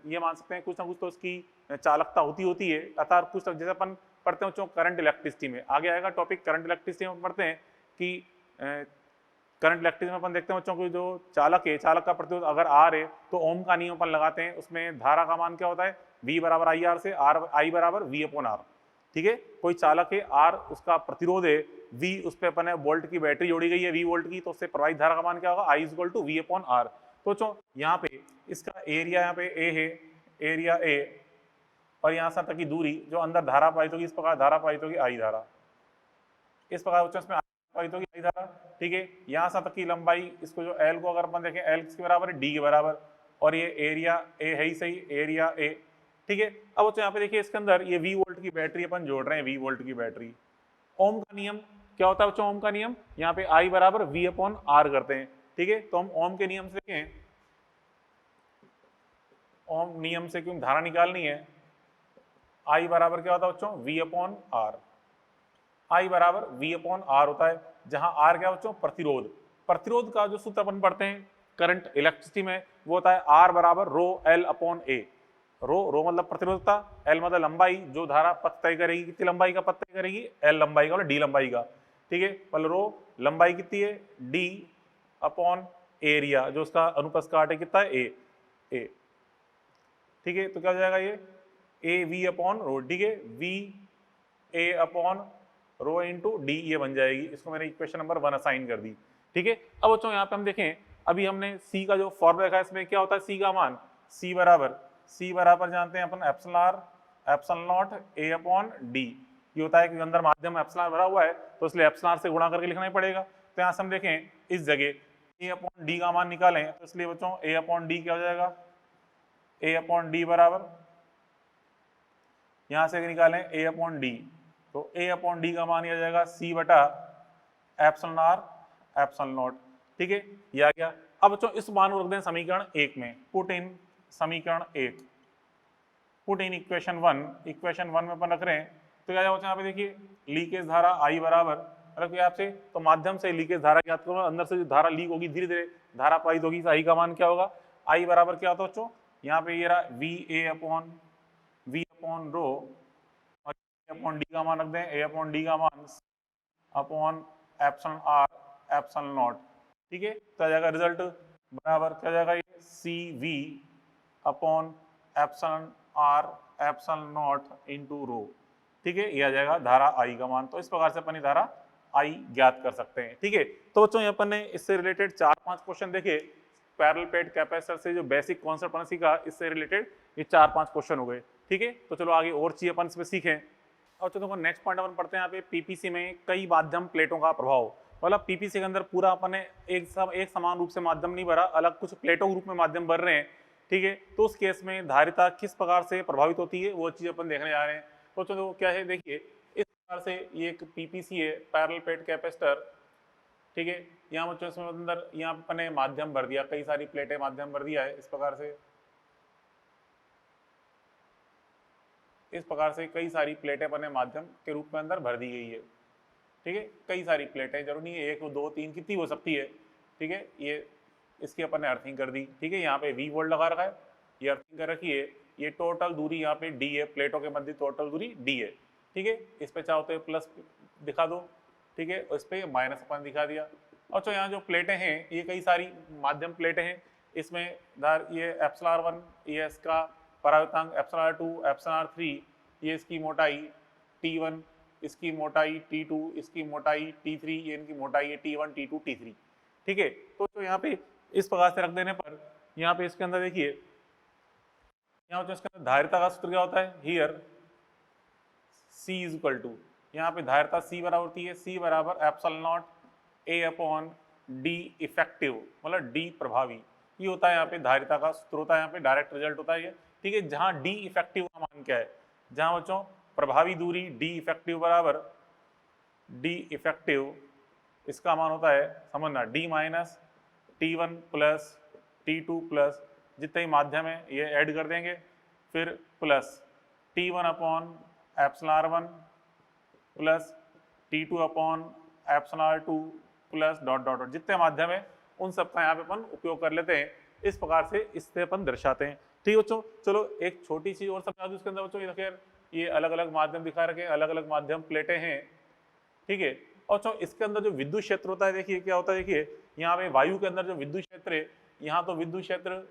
ये मान सकते हैं कुछ ना कुछ तो उसकी चालकता होती है, अर्थात कुछ जैसे अपन पढ़ते हैं करंट इलेक्ट्रिसिटी में, आगे आएगा टॉपिक करंट इलेक्ट्रिसिटी में पढ़ते हैं कि करंट इलेक्ट्रिसिटी में अपन देखते हैं बच्चों को जो चालक है, चालक का प्रतिरोध अगर आर है तो ओम का नियम अपन लगाते हैं, उसमें धारा का मान क्या होता है V बराबर आई आर से, आई बराबर V अपॉन आर, ठीक है। कोई चालक है आर, उसका प्रतिरोध है V, उस पर अपन वोल्ट की बैटरी जोड़ी गई है V वोल्ट की, तो उससे प्रवाहित धारा का मान क्या होगा I equal to V upon R. तो यहाँ पे इसका एरिया यहाँ पे A है, एरिया A, और यहाँ से तक की दूरी जो अंदर धारा पाई होगी, इस प्रकार धारा पाई होगी I धारा, इस प्रकार इसमें पाई होगी I धारा, ठीक है। यहाँ से तक की लंबाई, इसको जो L को अगर अपन देखें L किसके बराबर है, D के बराबर, और ये एरिया A है ही सही, एरिया A, ठीक है। अब यहाँ पे देखिए इसके अंदर ये V वोल्ट की बैटरी अपन जोड़ रहे हैं, V वोल्ट की बैटरी, ओम का नियम क्या होता है बच्चों ओम का नियम, यहाँ पे I बराबर V अपॉन R करते हैं, ठीक है। तो हम ओम के नियम से देखें, ओम नियम से क्यों धारा निकालनी है, I बराबर क्या होता है बच्चों V अपॉन R, I बराबर V अपॉन R होता है, जहां R क्या बच्चों प्रतिरोध, प्रतिरोध का जो सूत्र अपन पढ़ते हैं करंट इलेक्ट्रिसिटी में वो होता है R बराबर रो L अपॉन A, रो मतलब प्रतिरोधकता, L मतलब लंबाई, जो धारा पथ तय करेगी कितनी लंबाई का पथ तय करेगी, L लंबाई का मतलब D लंबाई का, ठीक है। मतलब रो लंबाई कितनी है D अपॉन एरिया, जो उसका अनुप्रस्थ काट है कितना है A, ठीक है। तो क्या हो जाएगा ये ए वी अपॉन रो, ठीक है, V A upon rho into D ये बन जाएगी, इसको मैंने इक्वेशन नंबर 1 असाइन कर दी, ठीक है। अब बच्चों यहाँ पे हम देखें, अभी हमने सी का जो फॉर्मूला देखा है इसमें क्या होता है, सी का मान सी बराबर जानते हैं अपन epsilon naught A upon D, ये होता है कि अंदर माध्यम एप्सिलॉन भरा हुआ है तो इसलिए एप्सिलॉन से गुणा करके लिखना ही पड़ेगा। तो यहाँ से हम देखें इस जगह ए अपॉन डी का मान निकालें तो इसलिए बच्चों ए अपॉन डी क्या हो जाएगा, ए अपॉन डी बराबर यहां से निकालें ए अपॉन डी, तो ए अपॉन डी का मान आ जाएगा सी बटा एप्सिलॉन आर एप्सिलॉन नॉट, ठीक है, ये आ गया। अब बच्चों इस मान को रख दें समीकरण 1 में, पुट इन समीकरण 1, पुट इन इक्वेशन 1 में अपन रख रहे हैं तो क्या बच्चों यहाँ पे देखिए लीकेज धारा आई बराबर रख दिया आपसे, तो माध्यम से लीकेज धारा ज्ञात करो, अंदर से जो धारा लीक होगी धीरे धीरे धारा प्रवाहित होगी, आई का मान क्या होगा, आई बराबर क्या होता है बच्चों, यहाँ पे ये रहा वी ए अपॉन रो और अपॉन डी का मान रख दें, ए अपॉन डी का मान upon epsilon R epsilon naught, ठीक है। तो आ जाएगा रिजल्ट बराबर क्या जाएगा, ये C V upon epsilon R epsilon naught into rho, ठीक है, ये आ जाएगा धारा आई का मान। तो इस प्रकार से अपन धारा आई ज्ञात कर सकते हैं, ठीक है। तो बच्चों यहाँ अपन ने इससे रिलेटेड 4-5 क्वेश्चन देखे, पैरेलल प्लेट कैपेसिटर से जो बेसिक कॉन्सेप्ट अपन सीखा इससे रिलेटेड ये 4-5 क्वेश्चन हो गए, ठीक है। तो चलो आगे और चीज अपन इसमें सीखें। और चलो नेक्स्ट पॉइंट अपन पढ़ते हैं यहाँ पे पीपीसी में कई माध्यम प्लेटों का प्रभाव, मतलब पीपीसी के अंदर पूरा अपन ने एक समान रूप से माध्यम नहीं भरा, अलग कुछ प्लेटों के रूप में माध्यम भर रहे हैं, ठीक है। तो उस केस में धारिता किस प्रकार से प्रभावित होती है वो चीज अपन देखने जा रहे हैं। तो चलो क्या है देखिए, इस प्रकार से ये एक पीपीसी है पैरेलल प्लेट कैपेसिटर, ठीक है। यहाँ बच्चों इसमें अंदर यहाँ अपने माध्यम भर दिया, कई सारी प्लेटें माध्यम भर दिया है इस प्रकार से कई सारी प्लेटें अपने माध्यम के रूप में अंदर भर दी गई है, ठीक है। कई सारी प्लेटें, जरूरी नहीं है 1 2 3 कितनी हो सकती है, ठीक है। ये इसकी अपन ने अर्थिंग कर दी, ठीक है। यहाँ पे V वोल्ट लगा रखा है, ये अर्थिंग कर रखी है, ये टोटल दूरी यहाँ पे D है, प्लेटों के मध्य टोटल दूरी D है, ठीक है। इस पे चाहो तो प्लस दिखा दो, ठीक है, इस पे माइनस अपन दिखा दिया। और तो यहाँ जो प्लेटें हैं ये कई सारी माध्यम प्लेटें हैं, इसमें ये एप्सिलॉन 1 ये इसका परावर्तांक, एप्सिलॉन 2 एप्सिलॉन 3 ये इसकी मोटाई T1, इसकी मोटाई T2, इसकी मोटाई T3, ये इनकी मोटाई है T1 T2 T3, ठीक है। तो यहाँ पे इस प्रकार से रख देने पर यहाँ पे इसके अंदर देखिए, यहाँ पे इसके अंदर धारिता का सूत्र क्या होता है, here C is equal to, यहाँ पे धारिता C बराबर होती है, C बराबर epsilon naught A upon D effective, मतलब D प्रभावी, ये होता है यहाँ पे धारिता का सूत्र होता है, यहाँ पे डायरेक्ट रिजल्ट होता है ये, ठीक है। जहाँ D इफेक्टिव का मान क्या है, जहाँ बच्चों प्रभावी दूरी D इफेक्टिव बराबर D इफेक्टिव इसका मान होता है समझना D minus T1 plus T2 plus जितने ही माध्यम है ये ऐड कर देंगे, फिर plus T1 upon epsilon 1 plus T2 upon epsilon 2 plus dot dot dot, जितने माध्यम है उन सब का यहाँ पे अपन उपयोग कर लेते हैं, इस प्रकार से इससे अपन दर्शाते हैं, ठीक है बच्चों। चलो एक छोटी सी और समझा दूं इसके अंदर बच्चों, ये खैर ये अलग अलग माध्यम दिखा रखे, अलग अलग माध्यम प्लेटें हैं, ठीक है। और बच्चों इसके अंदर जो विद्युत क्षेत्र होता है देखिए क्या होता है, देखिए यहाँ पे वायु के अंदर जो विद्युत क्षेत्र है, यहाँ तो विद्युत क्षेत्र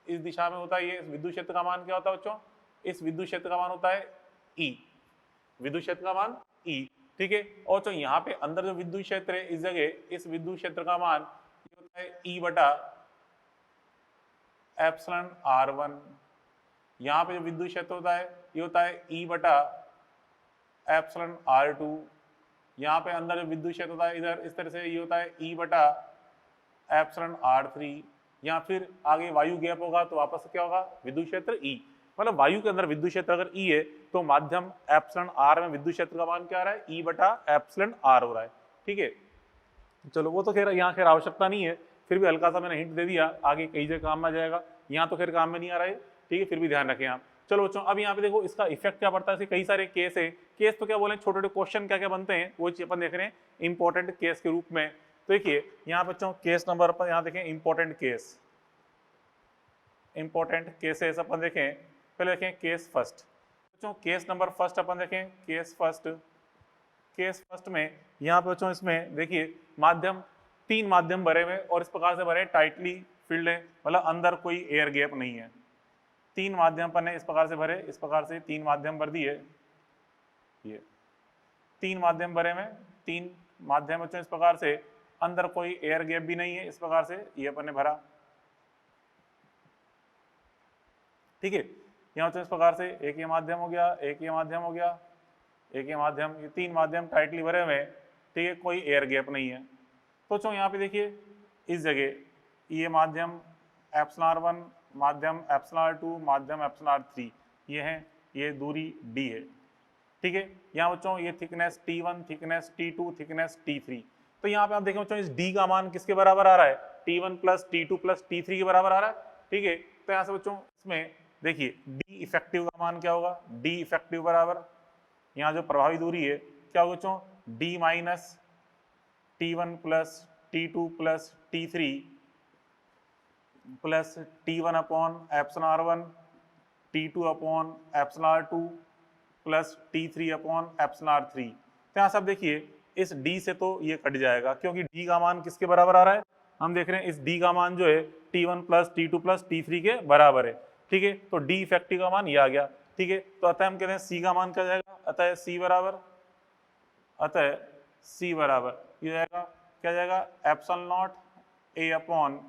इस दिशा में होता है, ये विद्युत क्षेत्र का मान क्या होता है बच्चों, इस विद्युत क्षेत्र का मान होता है E, विद्युत क्षेत्र का मान E, ठीक है। और तो यहाँ पे अंदर जो विद्युत क्षेत्र है इस जगह, इस विद्युत क्षेत्र का मान ये होता है E बटा एप्सिलॉन R1, यहाँ पे जो विद्युत क्षेत्र होता है ये होता है E बटा एप्सिलॉन R2, यहाँ पे अंदर जो विद्युत क्षेत्र होता है इधर इस तरह से ये होता है E बटा एप्सिलॉन R3, या फिर आगे वायु गैप होगा तो वापस क्या होगा विद्युत क्षेत्र E, मतलब वायु के अंदर विद्युत क्षेत्र अगर E है तो माध्यम एप्सिलॉन R में विद्युत क्षेत्र का मान क्या आ रहा है, E बटा एप्सिलॉन R हो रहा है, ठीक है। चलो वो तो खैर यहाँ खैर आवश्यकता नहीं है, फिर भी हल्का सा मैंने हिंट दे दिया, आगे कई जगह काम में आ जाएगा, यहाँ तो खैर काम में नहीं आ रहा है, ठीक है, फिर भी ध्यान रखें आप। चलो बच्चों अब यहाँ पे देखो इसका इफेक्ट क्या पड़ता है, इसके कई सारे केस है। केस तो क्या बोले, छोटे छोटे क्वेश्चन क्या क्या बनते हैं वो चीज अपन देख रहे हैं इंपॉर्टेंट केस के रूप में। तो देखिए यहाँ बच्चों केस नंबर पर यहाँ देखें इंपॉर्टेंट केस, इंपॉर्टेंट केसेस अपन देखें, पहले देखें केस फर्स्ट। बच्चों केस नंबर फर्स्ट अपन देखें, केस फर्स्ट। केस फर्स्ट में यहाँ पे बच्चों इसमें देखिए माध्यम, 3 माध्यम भरे हुए और इस प्रकार से भरे टाइटली फिल्ड है, मतलब अंदर कोई एयर गैप नहीं है। 3 माध्यम अपन ने इस प्रकार से भरे, इस प्रकार से 3 माध्यम भर दिए, ये 3 माध्यम भरे में, 3 माध्यम बच्चों इस प्रकार से, अंदर कोई एयर गैप भी नहीं है, इस प्रकार से ये अपन ने भरा, ठीक है। यहाँ बच्चों इस प्रकार से एक ये माध्यम हो गया, एक ये माध्यम हो गया, एक ये माध्यम, ये 3 माध्यम टाइटली भरे हुए, ठीक है, कोई एयर गैप नहीं है। तो बच्चों यहाँ पे देखिए इस जगह ये माध्यम एप्सिलॉन 1, माध्यम एप्सिलॉन 2, माध्यम एप्सिलॉन 3, ये है, ये दूरी d है, ठीक है। यहाँ बच्चों ये thickness T1, thickness T2, thickness T3। तो यहाँ पे आप देखें बच्चों इस d का मान किसके बराबर आ रहा है, T1 plus T2 plus T3 के बराबर आ रहा है, ठीक है। तो यहाँ से बच्चों इसमें देखिए d इफेक्टिव का मान क्या होगा, d इफेक्टिव बराबर यहाँ जो प्रभावी दूरी है क्या होगा बच्चों, d minus T1 plus T2 plus T3 plus T1 upon epsilon 1, T2 upon epsilon 2 plus T3 upon epsilon 3। तो यहाँ सब देखिए इस d से तो ये कट जाएगा, क्योंकि d का मान किसके बराबर आ रहा है, हम देख रहे हैं इस d का मान जो है T1 plus T2 plus T3 के बराबर है, ठीक है। तो d इफेक्टिव का मान ये आ गया, ठीक है। तो अतः हम कहते हैं c का मान क्या जाएगा, अतः c बराबर, अतः c बराबर ये जाएगा, क्या जाएगा, एप्सिलॉन नॉट a अपॉन,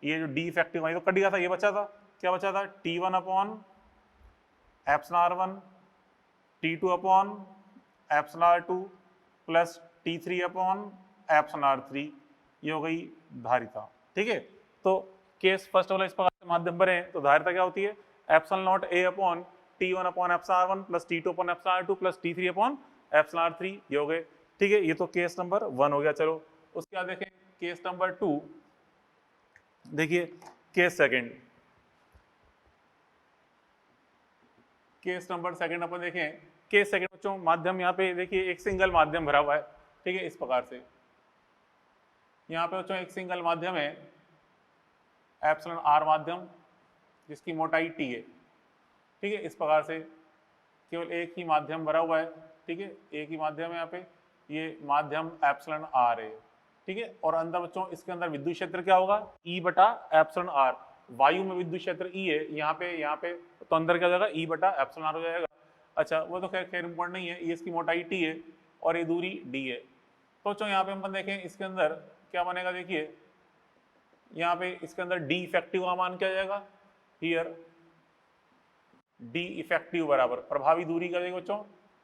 ये जो d इफेक्टिव तो कट गया था, ये बचा था, क्या बचा था, T1 upon epsilon 1, T2 upon epsilon 2 plus T3 upon epsilon 3, ये हो गई धारिता, ठीक है। तो केस फर्स्ट वाला इस प्रकार से माध्यम भरे हैं, तो धारिता क्या होती है, epsilon naught a upon T1 upon epsilon 1 plus T2 upon epsilon 2 plus T3 upon epsilon 3, ये हो गए, ठीक है। ये तो केस नंबर 1 हो गया। चलो उसके बाद देखें केस नंबर 2, देखिए case second, case number second अपन देखें, केस सेकंड बच्चों माध्यम यहाँ पे देखिए एक सिंगल माध्यम भरा हुआ है, ठीक है, इस प्रकार से यहाँ पे बच्चों एक सिंगल माध्यम है एप्सिलॉन r माध्यम जिसकी मोटाई t है, ठीक है, इस प्रकार से केवल एक ही माध्यम भरा हुआ है, ठीक है, एक ही माध्यम है यहाँ पे, ये माध्यम एप्सिलॉन r है, ठीक है। और अंदर बच्चों इसके अंदर विद्युत क्षेत्र क्या होगा, E बटा एप्सिलॉन r, वायु में विद्युत क्षेत्र E है, यहाँ पे तो अंदर क्या हो जाएगा, E बटा एप्सिलॉन r हो जाएगा। अच्छा वो तो खैर इंपॉर्टेंट नहीं है, ये इसकी मोटाई t है और ये दूरी d है। तो बच्चों यहाँ पे हम देखें इसके अंदर क्या बनेगा, देखिए यहाँ पे इसके अंदर d इफेक्टिव का मान क्या जाएगा, हियर d इफेक्टिव बराबर प्रभावी दूरी का देखो बच्चों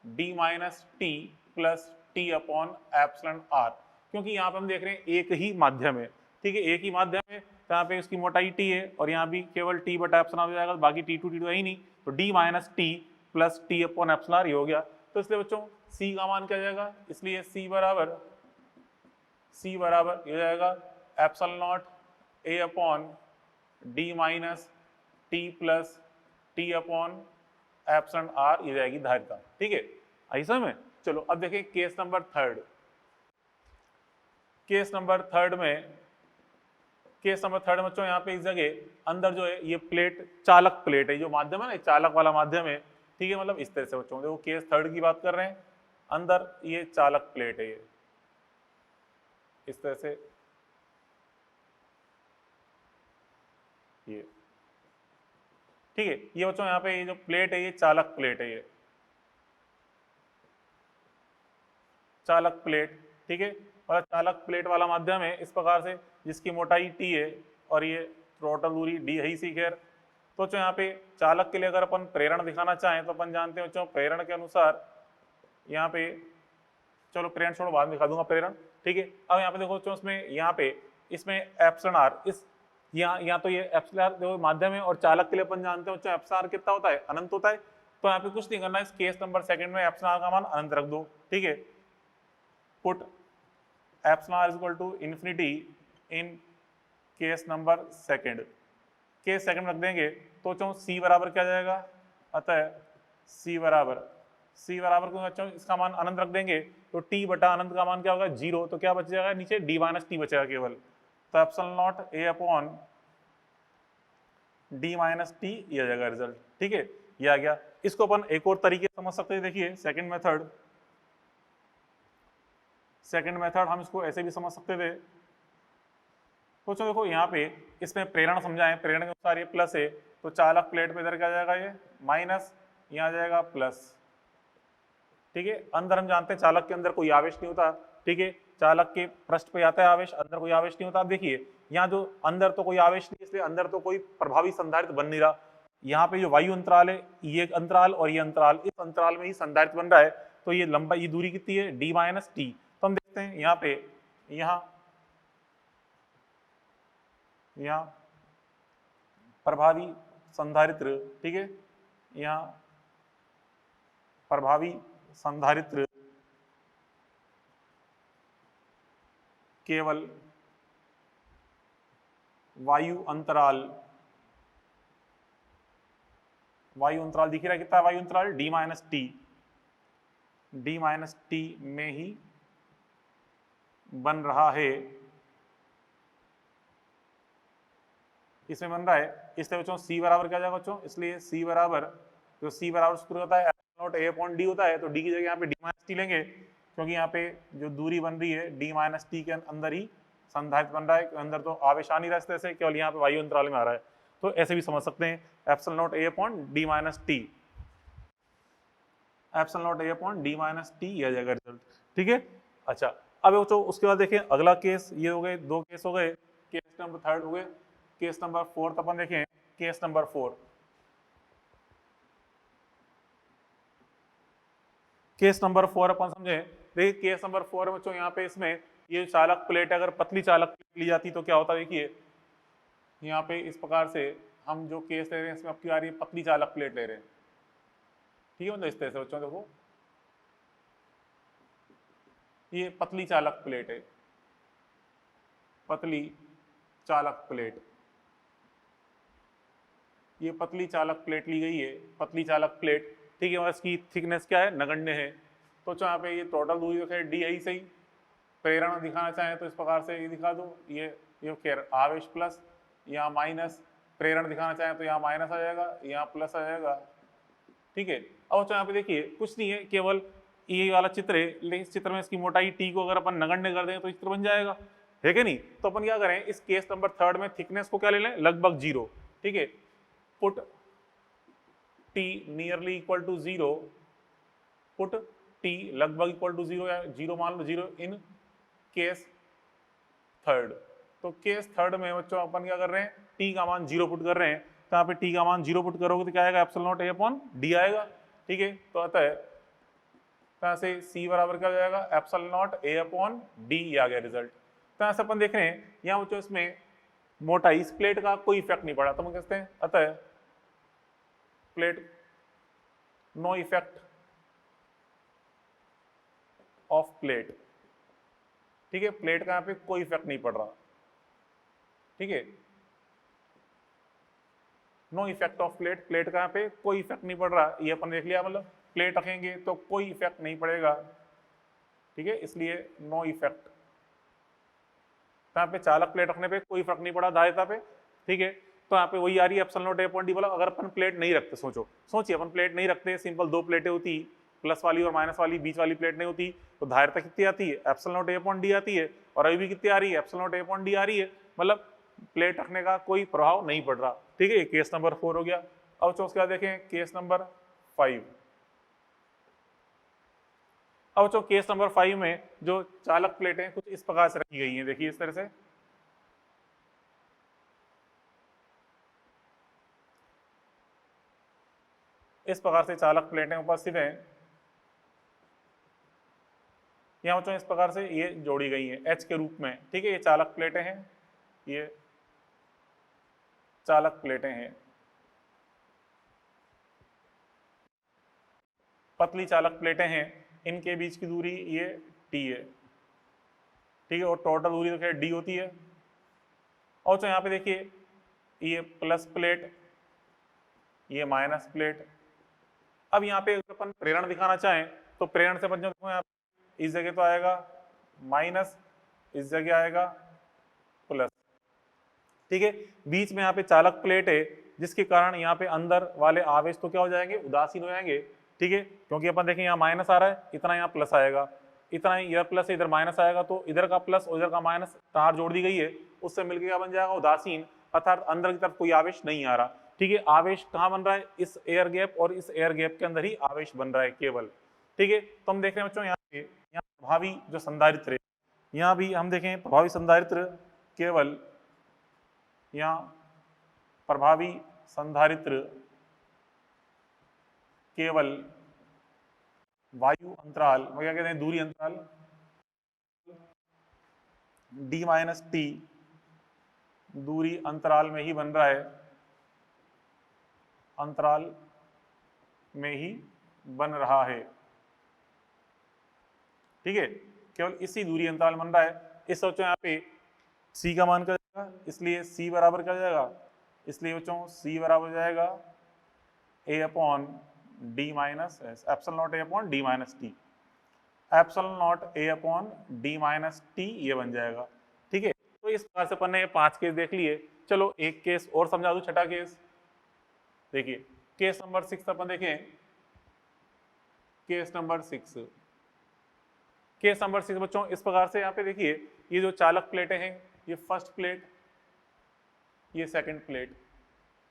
d minus T plus T upon epsilon r, क्योंकि यहाँ पे हम देख रहे हैं एक ही माध्यम है, ठीक है, एक ही माध्यम है, तो यहाँ पे इसकी मोटाई t है और यहाँ भी केवल t बटा एप्सिलॉन हो जाएगा, बाकी T2 है ही नहीं, तो d minus T plus T upon epsilon ये हो गया। तो इसलिए बच्चों c का मान क्या जाएगा, इसलिए c बराबर ये जाएगा epsilon naught a upon d minus T plus T upon epsilon r, ये जाएगी धारिता, ठीक है, ऐसा में। चलो अब देखें case number third, case number third में बच्चों यहाँ पे इस जगह अंदर जो है ये प्लेट चालक प्लेट है, जो माध्यम है ना चालक वाला माध्यम है, ठीक है, मतलब इस तरह से बच्चों देखो केस थर्ड की बात कर रहे हैं, अंदर ये चालक प्लेट है, ये इस तरह से, ये ठीक है, ये बच्चों यहाँ पे ये जो प्लेट है ये चालक प्लेट है, ये चालक प्लेट, ठीक है, और चालक प्लेट वाला माध्यम है इस प्रकार से जिसकी मोटाई t है और ये टोटल दूरी d है ही सी खैर। तो बच्चों यहाँ पे चालक के लिए अगर अपन प्रेरण दिखाना चाहें तो अपन जानते हैं बच्चों प्रेरण के अनुसार यहाँ पे, चलो प्रेरण छोड़ो बाद में दिखा दूंगा प्रेरण, ठीक है। अब यहाँ पे देखो बच्चों इसमें यहाँ पे इसमें एप्सिलॉन r, इस यहाँ तो ये एप्सिलॉन देखो माध्यम है और चालक के लिए अपन जानते हैं बच्चों एप्सिलॉन r कितना होता है, अनंत होता है। तो यहाँ पे कुछ नहीं करना, इस केस नंबर सेकंड में एप्सिलॉन r का मान अनंत रख दो, ठीक है, put epsilon R is equal to infinity in case number second. Case second रख देंगे तो बच्चों सी बराबर क्या जाएगा, अतः सी बराबर क्यों बच्चों इसका मान अनंत रख देंगे तो टी बटा अनंत का मान क्या होगा 0, तो क्या बच जाएगा नीचे डी माइनस टी बचेगा केवल, तो epsilon naught A upon D minus T ये आ जाएगा रिजल्ट। ठीक है, ये आ गया। इसको अपन एक और तरीके से समझ सकते हैं, देखिए सेकंड मेथड हम इसको ऐसे भी समझ सकते थे। सोचो देखो यहाँ पे इसमें प्रेरण समझाएं, प्रेरण के अनुसार ये प्लस है तो चालक प्लेट पे इधर क्या जाएगा ये माइनस, यहाँ जाएगा प्लस। ठीक है, अंदर हम जानते हैं चालक के अंदर कोई आवेश नहीं होता। ठीक है, चालक के पृष्ठ पे आता है आवेश, अंदर कोई आवेश नहीं होता। आप देखिए यहाँ जो अंदर तो कोई आवेश नहीं, इसलिए अंदर तो कोई प्रभावी संधारित्र बन नहीं रहा। यहाँ पे जो वायु अंतराल है, ये अंतराल और ये अंतराल, इस अंतराल में ही संधारित्र बन रहा है। तो ये लंबाई, ये दूरी कितनी है डी माइनस टी। तो हम देखते हैं यहाँ पे, यहाँ प्रभावी संधारित्र, ठीक है, यहाँ प्रभावी संधारित्र केवल वायु अंतराल दिख रहा है, कितना वायु अंतराल डी माइनस टी में ही बन रहा है, इसमें बन रहा है। इसलिए बच्चों सी बराबर क्या जाएगा बच्चों, इसलिए सी बराबर सूत्र होता है epsilon naught A upon D होता है, तो डी की जगह यहाँ पे डी माइनस टी लेंगे, क्योंकि यहाँ पे जो दूरी बन रही है डी माइनस टी के अंदर ही संधारित्र बन रहा है, अंदर तो आवेश आ नहीं रहा है, केवल यहाँ पे वायु अंतराल में आ रहा है। तो ऐसे भी समझ सकते हैं epsilon naught A upon D minus T, epsilon naught A upon D minus T ये आ जाएगा रिजल्ट। ठीक है, अच्छा अब बच्चों उसके बाद देखें अगला केस, ये हो गए दो केस हो गए, केस नंबर थर्ड हो गए। केस नंबर फोर्थ अपन देखें, केस नंबर फोर अपन समझे। देखिए केस नंबर 4 बच्चों यहाँ पे इसमें ये चालक प्लेट, अगर पतली चालक प्लेट ली जाती तो क्या होता है, देखिए यहाँ पे इस प्रकार से हम जो केस ले रहे हैं इसमें आपकी आ रही है पतली चालक प्लेट ले रहे हैं। ठीक है, मतलब इस तरह से बच्चों देखो ये पतली चालक प्लेट है, पतली चालक प्लेट, ये पतली चालक प्लेट ली गई है, पतली चालक प्लेट। ठीक है, इसकी थिकनेस क्या है, नगण्य है। तो यहाँ पे ये टोटल दूरी है डी है ही सही। प्रेरण दिखाना चाहें तो इस प्रकार से ये दिखा दो, ये खैर आवेश प्लस, यहाँ माइनस। प्रेरण दिखाना चाहें तो यहाँ माइनस आ जाएगा, यहाँ प्लस आ जाएगा। ठीक है, अब यहाँ पे देखिए कुछ नहीं है, केवल ये वाला चित्र है, लेकिन इस चित्र में इसकी मोटाई टी को अगर अपन नगण्य कर दें तो चित्र बन जाएगा, है कि नहीं। तो अपन क्या करें, इस केस नंबर थर्ड में थिकनेस को क्या ले लें, लगभग 0। ठीक है, put T nearly equal to 0, put T लगभग इक्वल टू 0 या 0 मान लो 0 इन केस थर्ड। तो केस थर्ड में बच्चों अपन क्या कर रहे हैं, टी का मान 0 पुट कर रहे हैं। तो यहाँ पे टी का मान 0 पुट करोगे तो क्या आएगा, epsilon naught A upon D आएगा। ठीक है, तो अतः यहाँ से सी बराबर क्या हो जाएगा, epsilon naught A upon D, आ गया रिजल्ट। तो यहाँ से अपन देख रहे हैं यहाँ बच्चों इसमें मोटाई इस प्लेट का कोई इफेक्ट नहीं पड़ा, तो हम कहते हैं अतः plate no effect of plate. ठीक है, प्लेट का यहाँ पे कोई इफेक्ट नहीं पड़ रहा। ठीक है, no effect of plate, plate का यहाँ पे कोई इफेक्ट नहीं पड़ रहा, ये अपन देख लिया, मतलब प्लेट रखेंगे तो कोई इफेक्ट नहीं पड़ेगा। ठीक है, इसलिए नो इफेक्ट। यहाँ पे चालक प्लेट रखने पे कोई फर्क नहीं पड़ा धारिता पे। ठीक है, तो यहाँ पे वही आ रही है epsilon naught A upon D. मतलब अगर अपन प्लेट नहीं रखते, सोचिए अपन प्लेट नहीं रखते, सिंपल 2 प्लेटें होती, प्लस वाली और माइनस वाली, बीच वाली प्लेट नहीं होती, तो धारिता कितनी आती है, epsilon naught A upon D आती है। और अभी भी कितनी आ रही है, epsilon naught A upon D आ रही है, मतलब प्लेट रखने का कोई प्रभाव नहीं पड़ रहा। ठीक है, केस नंबर 4 हो गया। अब उसके बाद देखें केस नंबर 5। अब जो केस नंबर 5 में जो चालक प्लेटें कुछ इस प्रकार से रखी गई हैं, देखिए इस तरह से। इस प्रकार से चालक प्लेटें उपस्थित हैं, यहाँ बच्चों इस प्रकार से ये जोड़ी गई हैं एच के रूप में। ठीक है, ये चालक प्लेटें हैं, ये चालक प्लेटें हैं, पतली चालक प्लेटें हैं, इनके बीच की दूरी ये टी है। ठीक है, और टोटल दूरी तो क्या डी होती है। और तो यहाँ पे देखिए ये प्लस प्लेट, ये माइनस प्लेट। अब यहाँ पे अगर अपन प्रेरण दिखाना चाहें तो प्रेरण से अपन जो देखो यहाँ पे इस जगह तो आएगा माइनस, इस जगह आएगा प्लस। ठीक है, बीच में यहाँ पे चालक प्लेट है जिसके कारण यहाँ पे अंदर वाले आवेश तो क्या हो जाएंगे, उदासीन हो जाएंगे। ठीक है, क्योंकि अपन देखें यहाँ माइनस आ रहा है, इतना यहाँ प्लस आएगा, इतना इधर प्लस है इधर माइनस आएगा, तो इधर का प्लस और इधर का माइनस तार जोड़ दी गई है, उससे मिलकर क्या बन जाएगा, उदासीन, अर्थात अंदर की तरफ कोई आवेश नहीं आ रहा। ठीक है, आवेश कहाँ बन रहा है, इस एयर गैप और इस एयर गैप के अंदर ही आवेश बन रहा है केवल। ठीक है, तो हम देख रहे हैं बच्चों यहाँ प्रभावी जो संधारित्र है, यहाँ भी हम देखें प्रभावी संधारित्र केवल, यहाँ प्रभावी संधारित्र केवल वायु अंतराल, क्या कहते हैं, दूरी अंतराल डी माइनस टी दूरी अंतराल में ही बन रहा है, अंतराल में ही बन रहा है। ठीक है, केवल इसी दूरी अंतराल बन रहा है। इस सोचो यहाँ पे c का मान क्या जाएगा, इसलिए c बराबर क्या जाएगा, इसलिए बच्चों c बराबर जाएगा a upon D minus S, epsilon naught a upon D minus T, epsilon naught a upon D minus T, ये बन जाएगा। ठीक है, तो इस प्रकार से अपन ने 5 केस देख लिए। चलो एक केस और समझा दूं, छठा केस देखिए, केस नंबर 6 अपन देखें, केस नंबर 6, केस नंबर 6 बच्चों इस प्रकार से यहाँ पे देखिए, ये जो चालक प्लेटें हैं, ये फर्स्ट प्लेट, ये सेकंड प्लेट।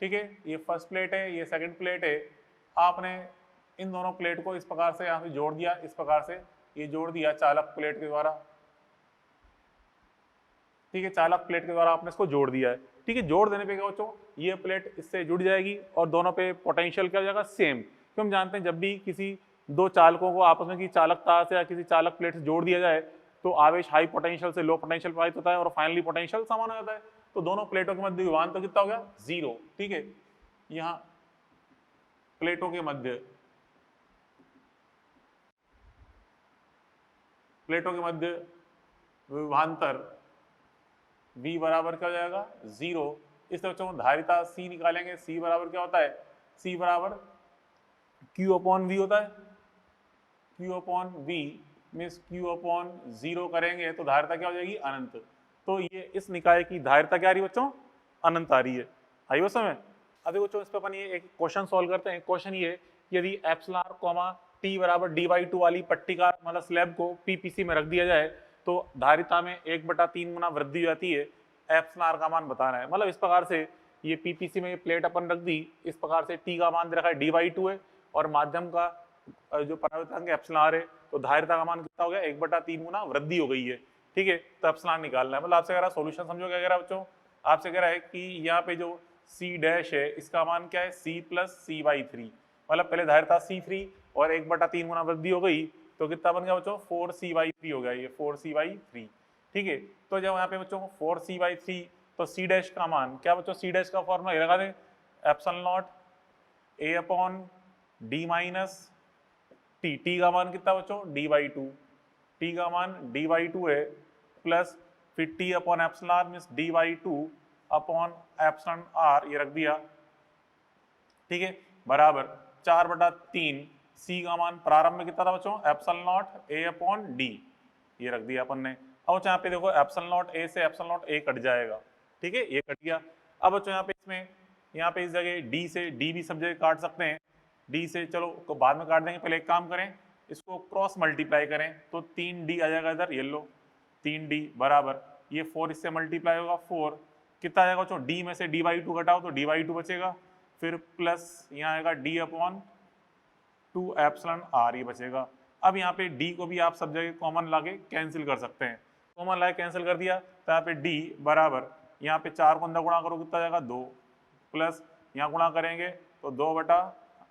ठीक है, ये फर्स्ट प्लेट है, ये सेकंड प्लेट है। आपने इन दोनों प्लेट को इस प्रकार से यहाँ पे जोड़ दिया, इस प्रकार से ये जोड़ दिया चालक प्लेट के द्वारा। ठीक है, चालक प्लेट के द्वारा आपने इसको जोड़ दिया है। ठीक है, जोड़ देने पे क्या बच्चों, ये प्लेट इससे जुड़ जाएगी और दोनों पे पोटेंशियल क्या हो जाएगा, सेम। क्योंकि हम जानते हैं जब भी किसी दो चालकों को आपस में की चालक तार से या किसी चालक प्लेट से जोड़ दिया जाए तो आवेश हाई पोटेंशियल से लो पोटेंशियल प्रभावित होता है और फाइनली पोटेंशियल समान हो जाता है। तो दोनों प्लेटों के मध्य विभवांतर कितना हो गया, 0। ठीक है, यहाँ प्लेटों के मध्य, प्लेटों के मध्य विभवांतर V बराबर क्या हो जाएगा, 0। इस बच्चों धारिता C निकालेंगे, C बराबर क्या होता है, C बराबर Q अपॉन V होता है, Q upon V means Q upon 0 करेंगे तो धारिता क्या हो जाएगी, अनंत। तो ये इस निकाय की धारिता क्या आ रही है बच्चों, अनंत आ रही है। आई बस में। अभी बच्चों इस पे अपन ये एक क्वेश्चन सॉल्व करते हैं। क्वेश्चन ये, यदि एप्सिलॉन r कॉमा t बराबर d/2 वाली पट्टी का मतलब स्लैब को PPC में रख दिया जाए तो धारिता में 1/3 गुना वृद्धि हो जाती है। एप्सिलॉन r का मान बताना है। मतलब इस प्रकार से ये PPC में प्लेट अपन रख दी, इस प्रकार से t का मान दे रखा है d/2 है और माध्यम का जो परावर्तनांक एप्सिलॉन r है, तो धारिता का मान कितना हो गया, 1/3 गुना वृद्धि हो गई है। ठीक है, तो एप्सिलॉन निकालना है। मतलब आपसे कह रहा है सोल्यूशन समझो क्या कह रहा है बच्चों, आपसे कह रहा है कि यहाँ पे जो C डैश है इसका मान क्या है, C प्लस C/3। मतलब पहले धारिता C3 और 1/3 गुना वृद्धि हो गई तो कितना बन गया बच्चों, 4C/3 हो गया, ये 4C/3। ठीक है, तो जब यहाँ पे बच्चों 4C/3 तो C डैश का मान क्या बच्चों, C डैश का फॉर्मूला ये लगा दें, epsilon naught A upon D minus T। T का मान कितना बच्चों, D/2, T का मान D/2 है, प्लस फिर T upon epsilon means D/2 upon epsilon R, ये रख दिया। ठीक है, बराबर 4/3 C का मान प्रारंभ में कितना था बच्चों, epsilon naught A upon D, ये रख दिया अपन ने। अब यहाँ पे देखो एप्सिलॉन नॉट A से एप्सिलॉन नॉट A कट जाएगा। ठीक है, ये कट गया। अब बच्चों यहाँ पे इसमें, यहाँ पे इस जगह D से D भी सब जगह काट सकते हैं, D से चलो को बाद में काट देंगे, पहले एक काम करें, इसको क्रॉस मल्टीप्लाई करें तो 3D आ जाएगा इधर, ये लो 3D बराबर ये 4 इससे मल्टीप्लाई होगा 4, कितना आ जाएगा बच्चों, D में से D/2 घटाओ तो D/2 बचेगा, फिर प्लस यहाँ आएगा D अपॉन 2 एप्सिलॉन R, ये बचेगा। अब यहाँ पे D को भी आप सब जगह कॉमन लाके कैंसिल कर सकते हैं, कॉमन लाके कैंसिल कर दिया तो यहाँ पे D बराबर, यहाँ पे 4 को अंदर गुणा करो कितना जाएगा 2, प्लस यहाँ गुणा करेंगे तो 2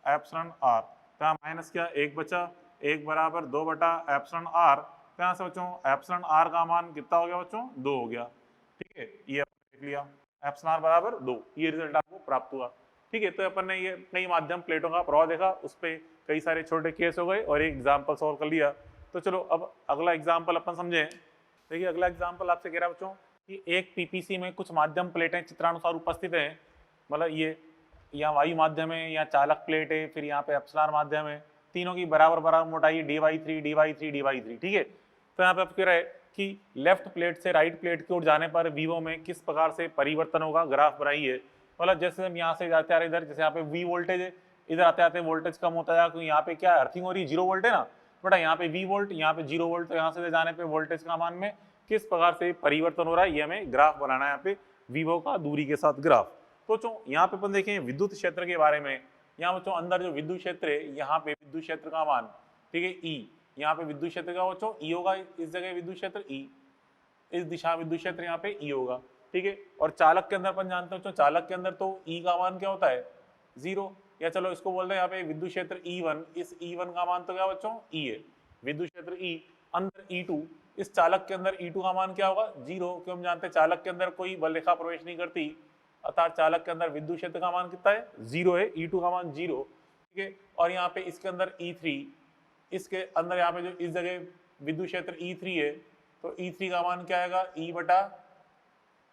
एप्सिलॉन R, तो यहाँ माइनस क्या 1 बचा, 1 बराबर 2 एप्सिलॉन R। तो यहाँ से बच्चों एप्सिलॉन R का मान कितना हो गया बच्चों, 2 हो गया। ठीक है, ये देख लिया, एप्सिलॉन R बराबर 2, ये रिजल्ट आपको प्राप्त हुआ। ठीक है, तो अपन ने ये कई माध्यम प्लेटों का प्रभाव देखा, उस पर कई सारे छोटे केस हो गए और एक एग्जाम्पल सॉल्व कर लिया। तो चलो अब अगला एग्जाम्पल अपन समझें। देखिए अगला एग्जाम्पल आपसे कह रहा है बच्चों कि एक पीपीसी में कुछ माध्यम प्लेटें चित्रानुसार उपस्थित हैं, मतलब ये यहाँ वायु माध्यम है, यहाँ चालक प्लेट है, फिर यहाँ पे एप्सिलॉन माध्यम है, तीनों की बराबर बराबर मोटाई dy3 dy3 dy3, ठीक है। तो यहाँ पे आप कह रहे हैं कि लेफ्ट प्लेट से राइट प्लेट की ओर जाने पर वीवो में किस प्रकार से परिवर्तन होगा, ग्राफ बनाइए। मतलब जैसे हम यहाँ से जाते आ रहे इधर, जैसे यहाँ पे वी वोल्टेज है, इधर आते आते वोल्टेज कम होता है क्योंकि यहाँ पे क्या अर्थिंग हो रही है, 0 वोल्ट है ना बेटा, यहाँ पे वी वोल्ट, यहाँ पे 0 वोल्ट, तो यहाँ से जाने पे वोल्टेज का मान में किस प्रकार से परिवर्तन हो रहा है, ये हमें ग्राफ बनाना है यहाँ पे वीवो का दूरी के साथ ग्राफ। तो बच्चों यहाँ पे अपन देखें विद्युत क्षेत्र के बारे में। यहाँ बच्चों अंदर जो विद्युत क्षेत्र है, यहाँ पे विद्युत क्षेत्र का मान, ठीक है, ई, यहाँ पे विद्युत क्षेत्र का बच्चों ई होगा, इस जगह विद्युत क्षेत्र ई, इस दिशा विद्युत क्षेत्र यहाँ पे ई होगा, ठीक है। और चालक के अंदर अपन जानते हैं बच्चों, चालक के अंदर तो ई का मान क्या होता है, 0, या चलो इसको बोलते हैं यहाँ पे विद्युत क्षेत्र E1, इस E1 का मान तो क्या बच्चों ई है, विद्युत क्षेत्र ई, अंदर E2, इस चालक के अंदर E2 का मान क्या होगा, 0, क्योंकि हम जानते हैं चालक के अंदर कोई बल रेखा प्रवेश नहीं करती, अर्थात चालक के अंदर विद्युत क्षेत्र का मान कितना है, 0 है, E2 का मान 0, ठीक है। और यहाँ पे इसके अंदर E3, इसके अंदर यहाँ पे जो इस जगह विद्युत क्षेत्र E3 है, तो E3 का मान क्या आएगा, E बटा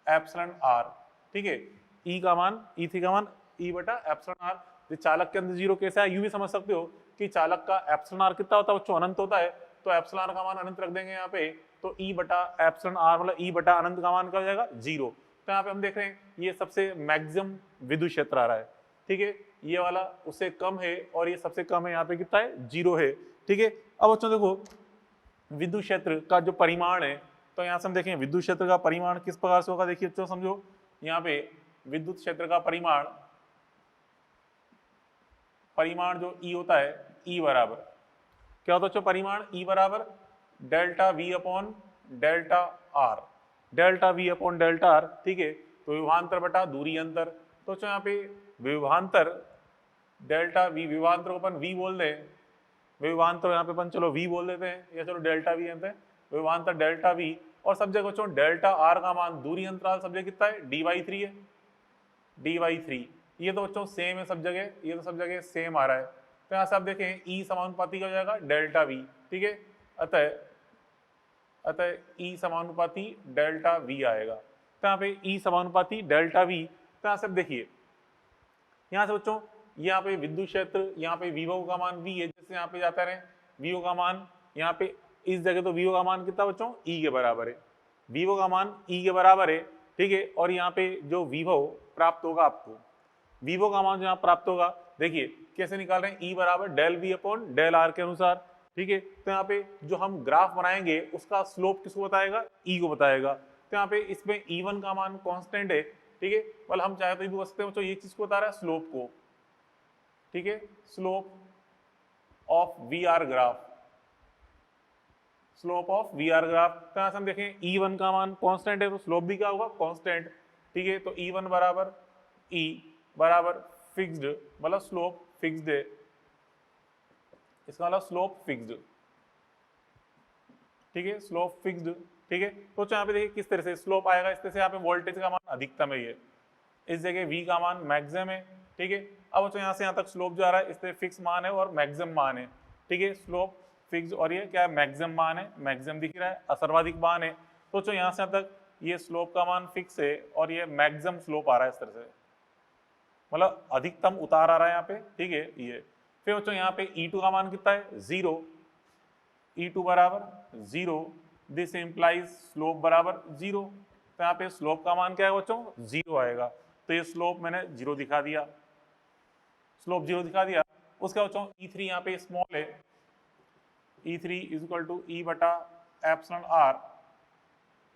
एप्सिलॉन आर, ठीक है, E का मान, E3 का मान E बटा एप्सिलॉन आर। चालक के अंदर 0 कैसे है, यूं भी समझ सकते हो कि चालक का एप्सिलॉन आर कितना होता है बच्चों, अनंत होता है, तो एप्सिलॉन आर का मान अनंत रख देंगे यहाँ पे, तो E बटा एप्सिलॉन आर मतलब E बटा अनंत का मान क्या हो जाएगा, 0। तो यहाँ पे हम देख रहे हैं ये सबसे मैक्सिमम विद्युत क्षेत्र आ रहा है, ठीक है, ये वाला उससे कम है और ये सबसे कम है, यहाँ पे कितना है, 0 है, ठीक है। अब बच्चों देखो विद्युत क्षेत्र का जो परिमाण है, तो यहाँ से हम देखें विद्युत क्षेत्र का परिमाण किस प्रकार से होगा, देखिए बच्चों समझो, यहाँ पे विद्युत क्षेत्र का परिमाण जो E होता है, E बराबर क्या होता है बच्चों, परिमाण E बराबर delta V upon delta R, delta V upon delta R, ठीक है। तो विभवांतर बटा दूरी अंतर, तो बच्चों यहाँ पे विभवांतर डेल्टा V, विभवांतर को अपन V बोल दें, विभवांतर यहाँ पे अपन चलो V बोल देते हैं, या चलो डेल्टा V अंतर, विभवांतर डेल्टा V, और सब जगह बच्चों डेल्टा आर का मान, दूरी अंतराल सब जगह कितना है, dy3 है, dy3, ये तो बच्चों सेम है सब जगह, ये तो सब जगह सेम आ रहा है। तो यहाँ से आप देखें E समानुपाती का हो जाएगा डेल्टा V, ठीक है, अतः E समानुपाती डेल्टा V आएगा। तो यहाँ पे E समानुपाती डेल्टा V, तो यहाँ से देखिए, यहाँ से बच्चों यहाँ पे विद्युत क्षेत्र, यहाँ पे विभव का मान V है, जैसे यहाँ पे जाता रहे विभव का मान, यहाँ पे इस जगह तो विभव का मान कितना बच्चों, E के बराबर है, विभव का मान E के बराबर है, ठीक है। और यहाँ पे जो विभव प्राप्त होगा आपको, विभव का मान जो यहाँ प्राप्त होगा, देखिए कैसे निकाल रहे हैं, E बराबर del V upon del R के अनुसार, ठीक है। तो यहाँ पे जो हम ग्राफ बनाएंगे उसका स्लोप किसको बताएगा, E को बताएगा। तो यहाँ पे इसमें E1 का मान कांस्टेंट है, ठीक है, मतलब हम चाहे तो भी बता सकते हैं बच्चों, ये चीज को बता रहा है स्लोप को, ठीक है, slope of VR graph, slope of VR graph. तो यहाँ से हम देखें E1 का मान कांस्टेंट है, तो स्लोप भी क्या होगा, कांस्टेंट, ठीक है। तो E1 बराबर E बराबर फिक्स्ड, मतलब स्लोप फिक्स्ड है, इसका मतलब स्लोप फिक्स्ड, ठीक है, स्लोप फिक्स्ड, ठीक है। तो यहाँ पे देखिए किस तरह से स्लोप आएगा, इस तरह से यहाँ पे वोल्टेज का मान अधिकतम है, ये इस जगह V का मान मैक्सिमम है, ठीक है। अब तो यहाँ से यहाँ तक स्लोप जो आ रहा है, इस तरह फिक्स मान है और मैक्सिमम मान है, ठीक है, स्लोप फिक्स, और ये क्या है, मैक्सिमम मान है, मैक्सिमम दिख रहा है, सर्वाधिक मान है। तो यहाँ से यहाँ तक ये स्लोप का मान फिक्स है और ये मैक्सिमम स्लोप आ रहा है, इस तरह से मतलब अधिकतम उतार आ रहा है यहाँ पे, ठीक है। ये फिर बच्चों यहाँ पे E2 का मान कितना है, 0, E2 बराबर 0, दिस इम्प्लाइज स्लोप बराबर 0। तो यहाँ पे स्लोप का मान क्या है बच्चों, 0 आएगा, तो ये स्लोप मैंने 0 दिखा दिया, स्लोप 0 दिखा दिया। उसका बच्चों E3 यहाँ पे स्मॉल है, E3 is equal to E बटा एप्सिलॉन आर,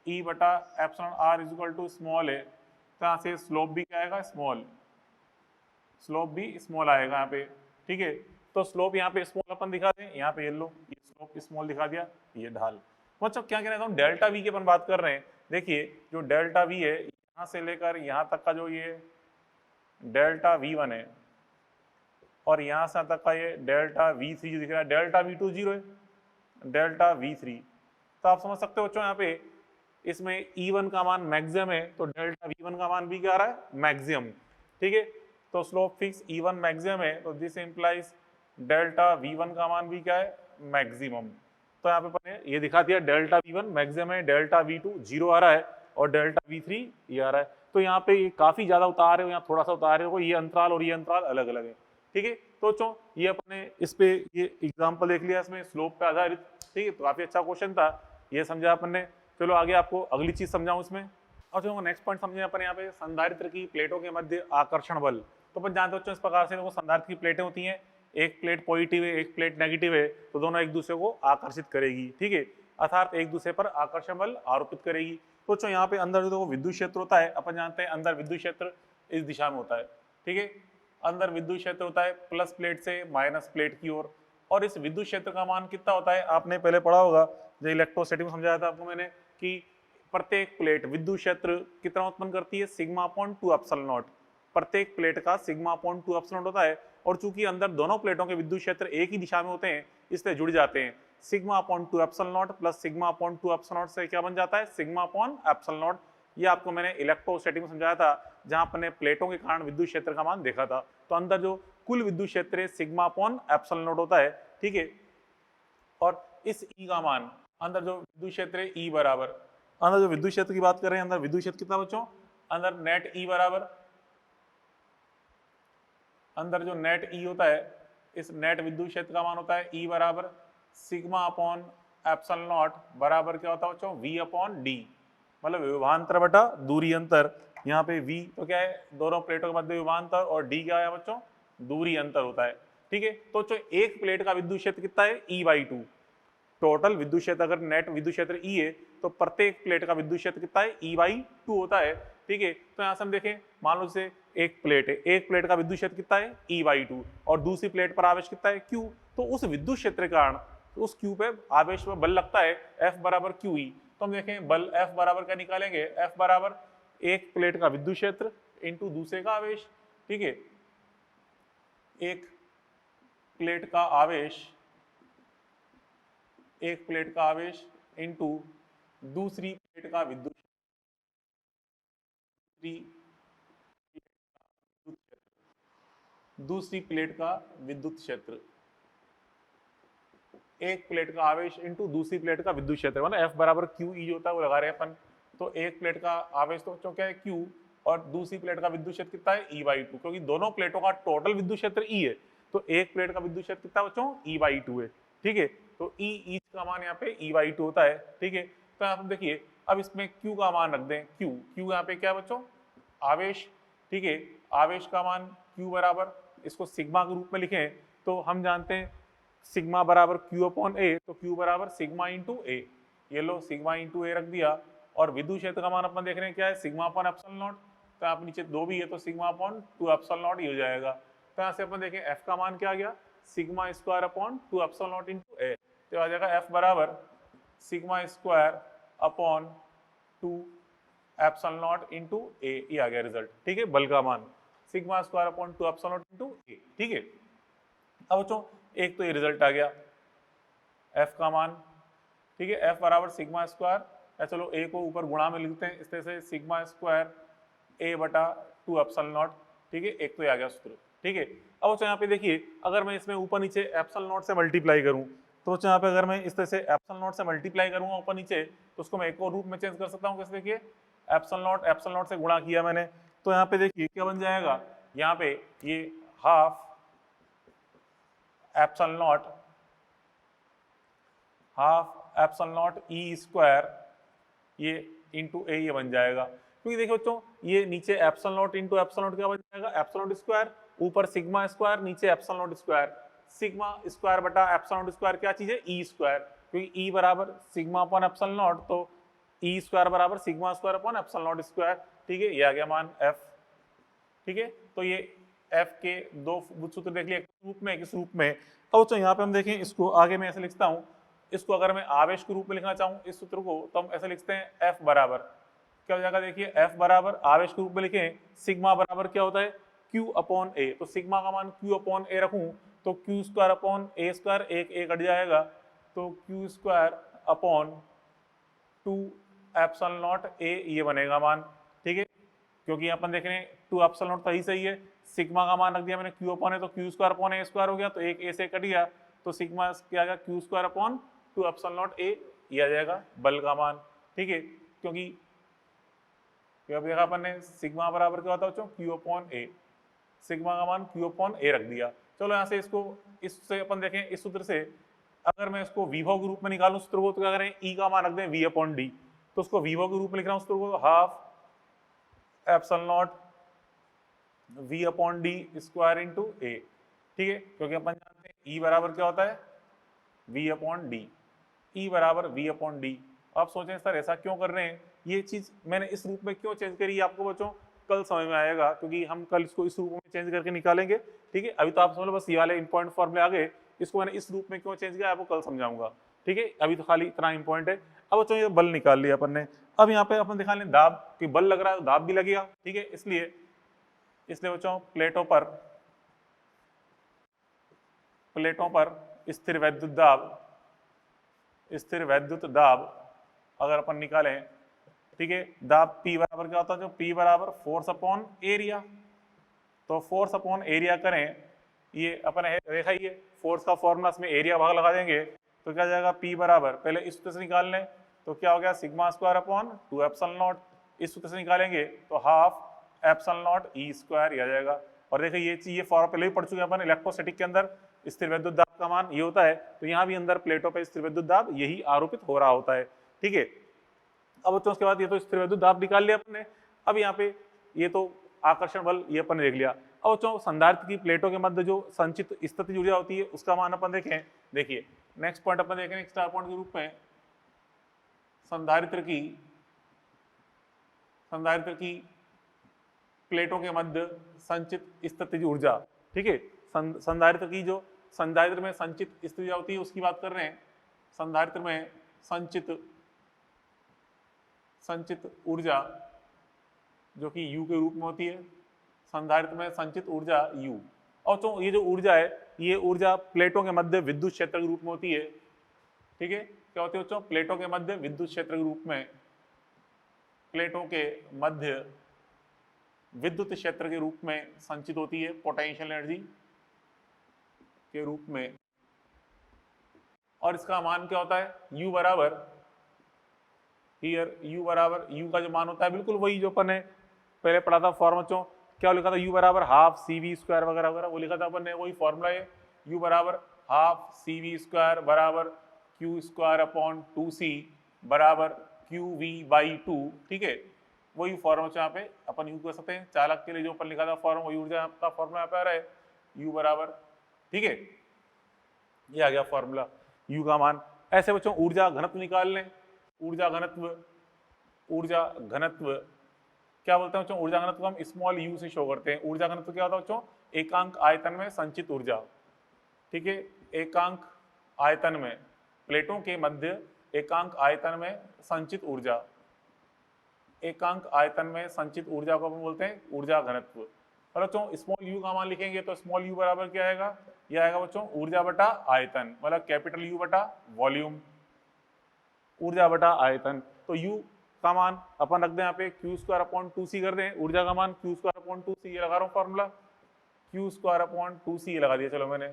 E बटा epsilon R is equal to small है, तो यहाँ से स्लोप भी क्या आएगा, स्मॉल, स्लोप भी स्मॉल आएगा यहाँ पे, ठीक है। तो स्लोप यहाँ पे स्मॉल अपन दिखा दें, यहाँ पे ये लो, ये स्लोप स्मॉल दिखा दिया, ये ढाल, मतलब क्या कहना चाहता हूँ, डेल्टा वी की अपन बात कर रहे हैं। देखिए जो डेल्टा वी है, यहाँ से लेकर यहाँ तक का जो ये डेल्टा V1 है, और यहाँ से तक का ये डेल्टा V3 जो दिख रहा है, डेल्टा V2 0 है, डेल्टा V3, तो आप समझ सकते हो बच्चों यहाँ पे इसमें E1 का मान मैक्सिमम है, तो डेल्टा V1 का मान भी क्या आ रहा है, मैक्सिमम, ठीक है। तो स्लोप फिक्स E1 मैक्सिमम है, तो दिस इंप्लाइज डेल्टा V1 का मान भी क्या है, मैक्सिमम, तो यहाँ पे अपन ने ये दिखा दिया डेल्टा V1 मैक्सिमम है, डेल्टा V2 0 आ रहा है और डेल्टा V3 ये आ रहा है। तो यहाँ पे ये काफी ज्यादा उतार है, यहाँ थोड़ा सा उतार है, ये अंतराल और ये अंतराल अलग अलग है। ठीक है, तो बच्चों ये अपने इस पे ये एग्जाम्पल देख लिया इसमें स्लोप पे आधारित। ठीक है, तो काफी अच्छा क्वेश्चन था, ये समझा अपन ने। चलो आगे आपको अगली चीज समझाऊं इसमें। और जो नेक्स्ट पॉइंट समझे अपन यहाँ पे संधारित्र की प्लेटों के मध्य आकर्षण बल। तो अपन जानते हो इस प्रकार से देखो संधारित्र की प्लेटें होती हैं, एक प्लेट पॉजिटिव है एक प्लेट नेगेटिव है, तो दोनों एक दूसरे को आकर्षित करेगी। ठीक है, अर्थात एक दूसरे पर आकर्षण बल आरोपित करेगी। तो जो यहाँ पे अंदर जो विद्युत क्षेत्र होता है, अपन जानते हैं अंदर विद्युत क्षेत्र इस दिशा में होता है। ठीक है, अंदर विद्युत क्षेत्र होता है प्लस प्लेट से माइनस प्लेट की ओर, और इस विद्युत क्षेत्र का मान कितना होता है आपने पहले पढ़ा होगा, जो इलेक्ट्रोस्टैटिक में समझाया था आपको मैंने कि प्रत्येक प्लेट विद्युत क्षेत्र कितना उत्पन्न करती है, सिग्मा अपॉन 2 एप्सिलॉन नॉट। प्रत्येक प्लेट का सिग्मा अपॉन 2 एप्सिलॉन होता है, और चूंकि अंदर दोनों प्लेटों के विद्युत क्षेत्र एक ही दिशा में होते हैं इसलिए जुड़ जाते हैं। Sigma upon 2 epsilon not plus sigma upon 2 epsilon naught से क्या बन जाता है, सिग्मा अपॉन एप्सिलॉन नॉट। ये आपको मैंने इलेक्ट्रोस्टैटिक में समझाया था, जहां अपने प्लेटों के कारण विद्युत क्षेत्र का मान देखा था। तो अंदर जो कुल विद्युत क्षेत्र है सिग्मा अपॉन एप्सिलॉन नॉट होता है। ठीक है, और इस ई का मान अंदर जो विद्युत क्षेत्र है ई बराबर, अंदर जो विद्युत क्षेत्र की बात कर रहे हैं, अंदर विद्युत क्षेत्र कितना बच्चों, अंदर नेट ई बराबर, अंदर जो नेट ई होता है इस नेट विद्युत क्षेत्र का मान होता है ई बराबर सिग्मा अपॉन एप्सिलॉन नॉट बराबर क्या होता है बच्चों, वी अपॉन डी, मतलब विभवांतर बटा दूरी अंतर। यहाँ पे वी तो क्या है, दोनों प्लेटों के मध्य विभवांतर, और डी क्या है बच्चों, दूरी अंतर होता है। ठीक है, तो जो एक प्लेट का विद्युत क्षेत्र कितना है, E/2। टोटल विद्युत क्षेत्र अगर नेट विद्युत क्षेत्र ई है तो प्रत्येक प्लेट का विद्युत क्षेत्र कितना है, E/2 होता है। ठीक है, तो यहाँ से हम देखें, मान लो जैसे एक प्लेट है, एक प्लेट का विद्युत क्षेत्र कितना है, E/2, और दूसरी प्लेट पर आवेश कितना है, Q। तो उस विद्युत क्षेत्र के कारण उस Q पे आवेश पर बल लगता है F बराबर QE। तो हम देखें बल F बराबर क्या निकालेंगे, F बराबर एक प्लेट का विद्युत क्षेत्र इंटू दूसरे का आवेश। ठीक है, एक प्लेट का आवेश, एक प्लेट का आवेश इंटू दूसरी प्लेट का विद्युत, दूसरी प्लेट का विद्युत क्षेत्र, एक प्लेट का आवेश इंटू दूसरी प्लेट का विद्युत क्षेत्र, मतलब F बराबर QE जो होता है वो लगा रहे हैं अपन। तो एक प्लेट का आवेश तो बच्चों क्या है Q, और दूसरी प्लेट का विद्युत क्षेत्र कितना है, E/2, क्योंकि दोनों प्लेटों का टोटल विद्युत क्षेत्र E है, तो एक प्लेट का विद्युत क्षेत्र कितना बच्चों, E/2 है। ठीक है, तो E ईच का मान यहाँ पे E/2 होता है। ठीक है, तो यहाँ पे देखिए अब इसमें Q का मान रख दें, Q यहाँ पे क्या बच्चों, आवेश। ठीक है, आवेश का मान Q बराबर, इसको सिग्मा के रूप में लिखें तो हम जानते हैं सिग्मा बराबर Q अपॉन A, तो Q बराबर सिग्मा इंटू ए, ये लो सिग्मा इंटू ए रख दिया। और विद्युत क्षेत्र का मान अपन देख रहे हैं क्या है, सिग्मा अपॉन एप्सिलॉन नॉट, तो आप नीचे दो भी है तो सिग्मा अपॉन 2 एप्सिलॉन नॉट ही हो जाएगा। तो यहाँ से अपन देखें F का मान क्या आ गया, sigma square upon 2 epsilon naught into A, तो आ जाएगा F बराबर sigma square upon 2 epsilon naught into A, ये आ गया रिजल्ट। ठीक है, बल का मान sigma square upon 2 epsilon naught into A. ठीक है, अब बच्चों एक तो ये रिजल्ट आ गया F का मान। ठीक है, F बराबर सिग्मा स्क्वायर, या चलो A को ऊपर गुणा में लिखते हैं, इस तरह से सिग्मा स्क्वायर A बटा 2 एप्सिलॉन नॉट। ठीक है, एक तो ये आ गया सूत्र। ठीक है, अब बच्चों यहाँ पे देखिए अगर मैं इसमें ऊपर नीचे एप्सिलॉन नॉट से मल्टीप्लाई करूँ, तो बच्चों यहाँ पे अगर मैं इस तरह से एप्सिलॉन नॉट से मल्टीप्लाई करूँगा ऊपर नीचे, तो उसको मैं एक और रूप में चेंज कर सकता हूँ। कैसे, देखिए एप्सिलॉन नॉट से गुणा किया मैंने, तो यहाँ पे देखिए क्या बन जाएगा, यहाँ पे ये half epsilon not, half epsilon naught E square ये इंटू ए, ये बन जाएगा। क्योंकि देखो बच्चों ये नीचे epsilon naught into epsilon not क्या बन जाएगा, एप्सिलॉन नॉट स्क्वायर, ऊपर सिग्मा स्क्वायर, नीचे epsilon not square. Sigma square बटा एप्सिलॉन नॉट स्क्वायर क्या चीज है, ई स्क्वायर, क्योंकि ई बराबर सिग्मा अपॉन एप्सिलॉन नॉट, तो ई स्क्वायर बराबर sigma square upon epsilon not square. ठीक है, ये आ गया मान एफ। ठीक है, तो ये एफ के दो सूत्र देख लिया, रूप में किस रूप में। अब बच्चों यहाँ पे हम देखें इसको आगे मैं ऐसे लिखता हूँ, इसको अगर मैं आवेश के रूप में लिखना चाहूँ इस सूत्र को, तो हम ऐसे लिखते हैं F बराबर क्या हो जाएगा, देखिए F बराबर आवेश के रूप में लिखें, सिग्मा बराबर क्या होता है, Q अपॉन ए, तो सिग्मा का मान Q अपॉन ए रखूँ तो Q स्क्वायर अपॉन ए स्क्वायर, एक ए कट जाएगा, तो Q square upon 2 epsilon naught ए, ये बनेगा मान। ठीक है, क्योंकि यहाँ अपन देख रहे हैं 2 एप्सिलॉन नॉट तो ही सही है, सिग्मा का मान रख दिया मैंने Q अपॉन ए, तो Q स्क्वायर अपॉन ए स्क्वायर हो गया, तो एक ए से कट गया, तो सिग्मा क्या आ गया, Q square upon two epsilon naught ए, ये आ जाएगा बल का मान, ठीक है, क्योंकि अब देखा अपन ने सिग्मा बराबर क्या होता है बच्चों, क्यू अपॉन ए, सिग्मा का मान क्यू अपॉन ए रख दिया। चलो यहाँ से इसको, इससे अपन देखें इस सूत्र से अगर मैं इसको विभव के रूप में निकालूं सूत्र को, तो क्या करें, ई का मान रख दें वी अपॉन डी, तो उसको विभव के रूप में लिख रहा हूं सूत्र को, half epsilon naught V upon D square into A, ठीक है, क्योंकि अपन जानते हैं ई बराबर क्या होता है, वी अपॉन डी, ई बराबर वी अपॉन डी। आप सोचें सर ऐसा क्यों कर रहे हैं, ये चीज मैंने इस रूप में क्यों चेंज करी, आपको बच्चों कल समझ में आएगा, क्योंकि हम कल इसको इस रूप में चेंज करके निकालेंगे, ठीक है। अभी तो आप समझ लो बस ये वाले इंपॉर्टेंट फॉर्मूले आ गए, इसको मैंने इस रूप में क्यों चेंज किया आपको कल समझाऊंगा, ठीक है। अभी तो खाली इतना इंपॉर्टेंट है। अब बच्चों ये बल निकाल लिया अपन ने, अब यहाँ पे अपन दिखा लें दाब कि बल लग रहा है तो दाब भी लगेगा, ठीक है। इसलिए बच्चों प्लेटों पर स्थिर वैद्युत दाब अगर अपन निकालें, ठीक है, दाब P बराबर क्या होता है, जो P बराबर फोर्स अपॉन एरिया, तो फोर्स अपॉन एरिया करें, ये अपन देखा ही है फोर्स का फॉर्मूला, इसमें एरिया भाग लगा देंगे तो क्या जाएगा, P बराबर पहले इस सूत्र से निकाल लें तो क्या हो गया, sigma square upon 2 epsilon naught, इस सूत्र से निकालेंगे तो half epsilon naught E square आ जाएगा। और देखिए ये चीज, ये फॉर्मूला पहले ही पढ़ चुके हैं अपन, इलेक्ट्रोस्टैटिक के अंदर स्थिर वैद्युत दाब का मान ये होता है, तो यहाँ भी अंदर प्लेटों पे स्थिर वैद्युत दाब यही आरोपित हो रहा होता है, ठीक है। अब बच्चों उसके बाद ये तो स्थिर वैद्युत दाब निकाल लिया अपने, अब यहाँ पे ये तो आकर्षण बल ये अपन देख लिया। अब बच्चों संधारित्र की प्लेटों के मध्य जो संचित स्थितिज ऊर्जा होती है उसका मान अपन देखें, देखिए नेक्स्ट पॉइंट अपन देखें स्टार पॉइंट के रूप में, संधारित्र की प्लेटों के मध्य संचित स्थितिज ऊर्जा, ठीक है। संधारित्र में संचित स्थितिज ऊर्जा होती है उसकी बात कर रहे हैं, संधारित्र में संचित ऊर्जा जो कि U के रूप में होती है, संधारित्र में संचित ऊर्जा U। और तो ये जो ऊर्जा है, ये ऊर्जा प्लेटों के मध्य विद्युत क्षेत्र के रूप में होती है, ठीक है। क्या होती है बच्चों, प्लेटों के मध्य विद्युत क्षेत्र के रूप में, प्लेटों के मध्य विद्युत क्षेत्र के रूप में संचित होती है, पोटेंशियल एनर्जी के रूप में। और इसका मान क्या होता है, U बराबर, U का जो मान होता है बिल्कुल वही जो अपन ने पहले पढ़ा था फॉर्मूला, बच्चों क्या लिखा था, U बराबर हाफ CV स्क्वायर वगैरह वगैरह वो लिखा था अपन ने, वही फॉर्मूला है, U बराबर हाफ CV स्क्वायर बराबर Q स्क्वायर अपॉन 2C बराबर QV/2, ठीक है। वही फॉर्मूला यहाँ पे अपन यूज कर सकते हैं, चालक के लिए जो अपन लिखा था फॉर्मूला, वही ऊर्जा का फॉर्मूला यहाँ पे आ रहा है, U बराबर, ठीक है, ये आ गया फॉर्मूला U का मान। ऐसे बच्चों ऊर्जा घनत्व निकाल लें, ऊर्जा घनत्व क्या बोलते हैं बच्चों, ऊर्जा घनत्व को हम स्मॉल u से शो करते हैं। ऊर्जा घनत्व क्या होता है बच्चों, एकांक आयतन में संचित ऊर्जा, ठीक है, एकांक आयतन में, प्लेटों के मध्य एकांक आयतन में संचित ऊर्जा, एकांक आयतन में संचित ऊर्जा को हम बोलते हैं ऊर्जा घनत्व। और बच्चों स्मॉल u का मान लिखेंगे तो स्मॉल u बराबर क्या आएगा, यह आएगा बच्चों ऊर्जा बटा आयतन, मतलब कैपिटल U बटा वॉल्यूम, ऊर्जा बटा आयतन। तो U का मान अपन रख दें यहाँ पे Q स्क्वायर अपॉन 2C कर दें, ऊर्जा का मान Q स्क्वायर अपॉन 2C, ये लगा रहा हूँ formula, Q square upon 2C ये लगा दिया चलो मैंने,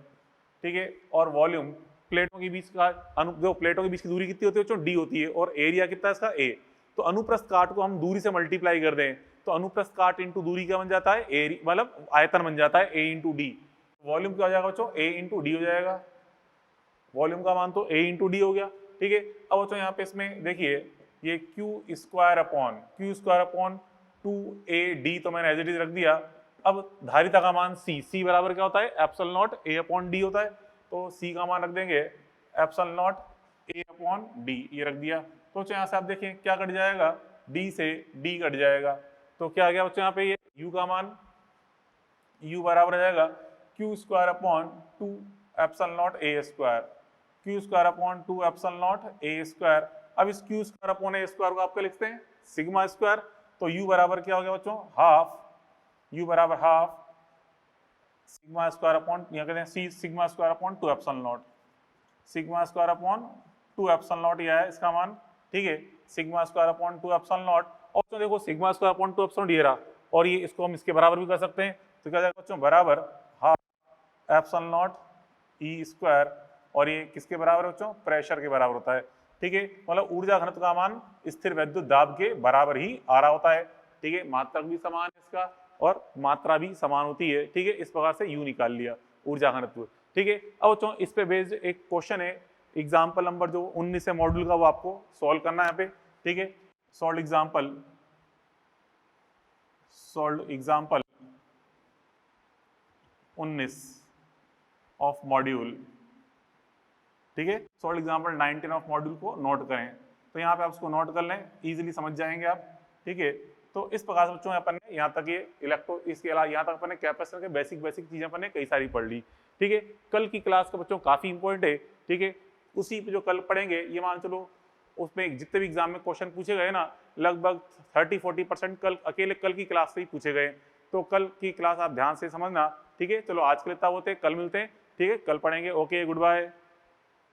ठीक है। और वॉल्यूम, प्लेटों के बीच का जो प्लेटों के बीच की दूरी कितनी होती है बच्चों, D होती है, और एरिया कितना है इसका A। तो अनुप्रस्थ काट को हम दूरी से मल्टीप्लाई कर दें तो अनुप्रस्थ काट इंटू दूरी क्या बन जाता है, एरिया मतलब आयतन बन जाता है A इंटू डी। वॉल्यूम क्या हो जाएगा बच्चों, A इंटू डी हो जाएगा, वॉल्यूम का मान तो A इंटू डी हो गया, ठीक है। अब बच्चों यहाँ पे इसमें देखिए ये Q स्क्वायर अपॉन 2AD तो मैंने एज इट इज रख दिया। अब धारिता का मान C बराबर क्या होता है, epsilon naught A upon D होता है, तो C का मान रख देंगे epsilon naught A upon D, ये रख दिया। तो यहाँ से आप देखें क्या कट जाएगा, D से D कट जाएगा, तो क्या आ गया बच्चों यहाँ पे ये U का मान, U बराबर आ जाएगा Q square upon 2 epsilon naught A square, Q square upon 2 epsilon naught A square. अब इस Q square upon A square को आपके लिखते हैं सिग्मा स्क्वायर, तो U बराबर क्या हो गया बच्चों, हाफ, U बराबर हाफ सिग्मा स्क्वायर अपॉन, यहाँ कहते हैं sigma square upon 2 epsilon not, sigma square upon 2 epsilon not यह है इसका मान, ठीक है, sigma square upon 2 epsilon not. और तो देखो सिग्मा स्क्वायर अपॉन 2 एप्सिलॉन ये रहा, और ये इसको हम इसके बराबर भी कर सकते हैं, तो क्या जाएगा बच्चों बराबर half epsilon not E square, और ये किसके बराबर है बच्चों? प्रेशर के बराबर होता है। ठीक है, मतलब ऊर्जा घनत्व का मान स्थिर विद्युत दाब के बराबर ही आ रहा होता है। ठीक है, मात्रक भी समान है इसका और मात्रा भी समान होती है। ठीक है, इस प्रकार से यू निकाल लिया ऊर्जा घनत्व। ठीक है, अब बच्चों इस पे बेस्ड एक क्वेश्चन है, एग्जाम्पल नंबर जो 19 है मॉड्यूल का, वो आपको सॉल्व करना है यहाँ पे। ठीक है, सॉल्व एग्जाम्पल 19 ऑफ मॉड्यूल। ठीक है, सॉल्व एग्जाम्पल 19 ऑफ मॉड्यूल को नोट करें। तो यहाँ पे आप उसको नोट कर लें, इजीली समझ जाएंगे आप। ठीक है, तो इस प्रकार से बच्चों अपन ने यहाँ तक ये इसके अलावा यहाँ तक अपन ने कैपेसिटर के बेसिक चीजें अपन ने कई सारी पढ़ ली। ठीक है, कल की क्लास का बच्चों काफी इंपॉर्टेंट है। ठीक है, उसी पे जो कल पढ़ेंगे, ये मान चलो उसमें जितने भी एग्जाम में क्वेश्चन पूछे गए ना, लगभग 30-40% कल की क्लास से ही पूछे गए। तो कल की क्लास आप ध्यान से समझना। ठीक है, चलो आज के लिए इतना होते, कल मिलते हैं। ठीक है, कल पढ़ेंगे। Okay, good bye.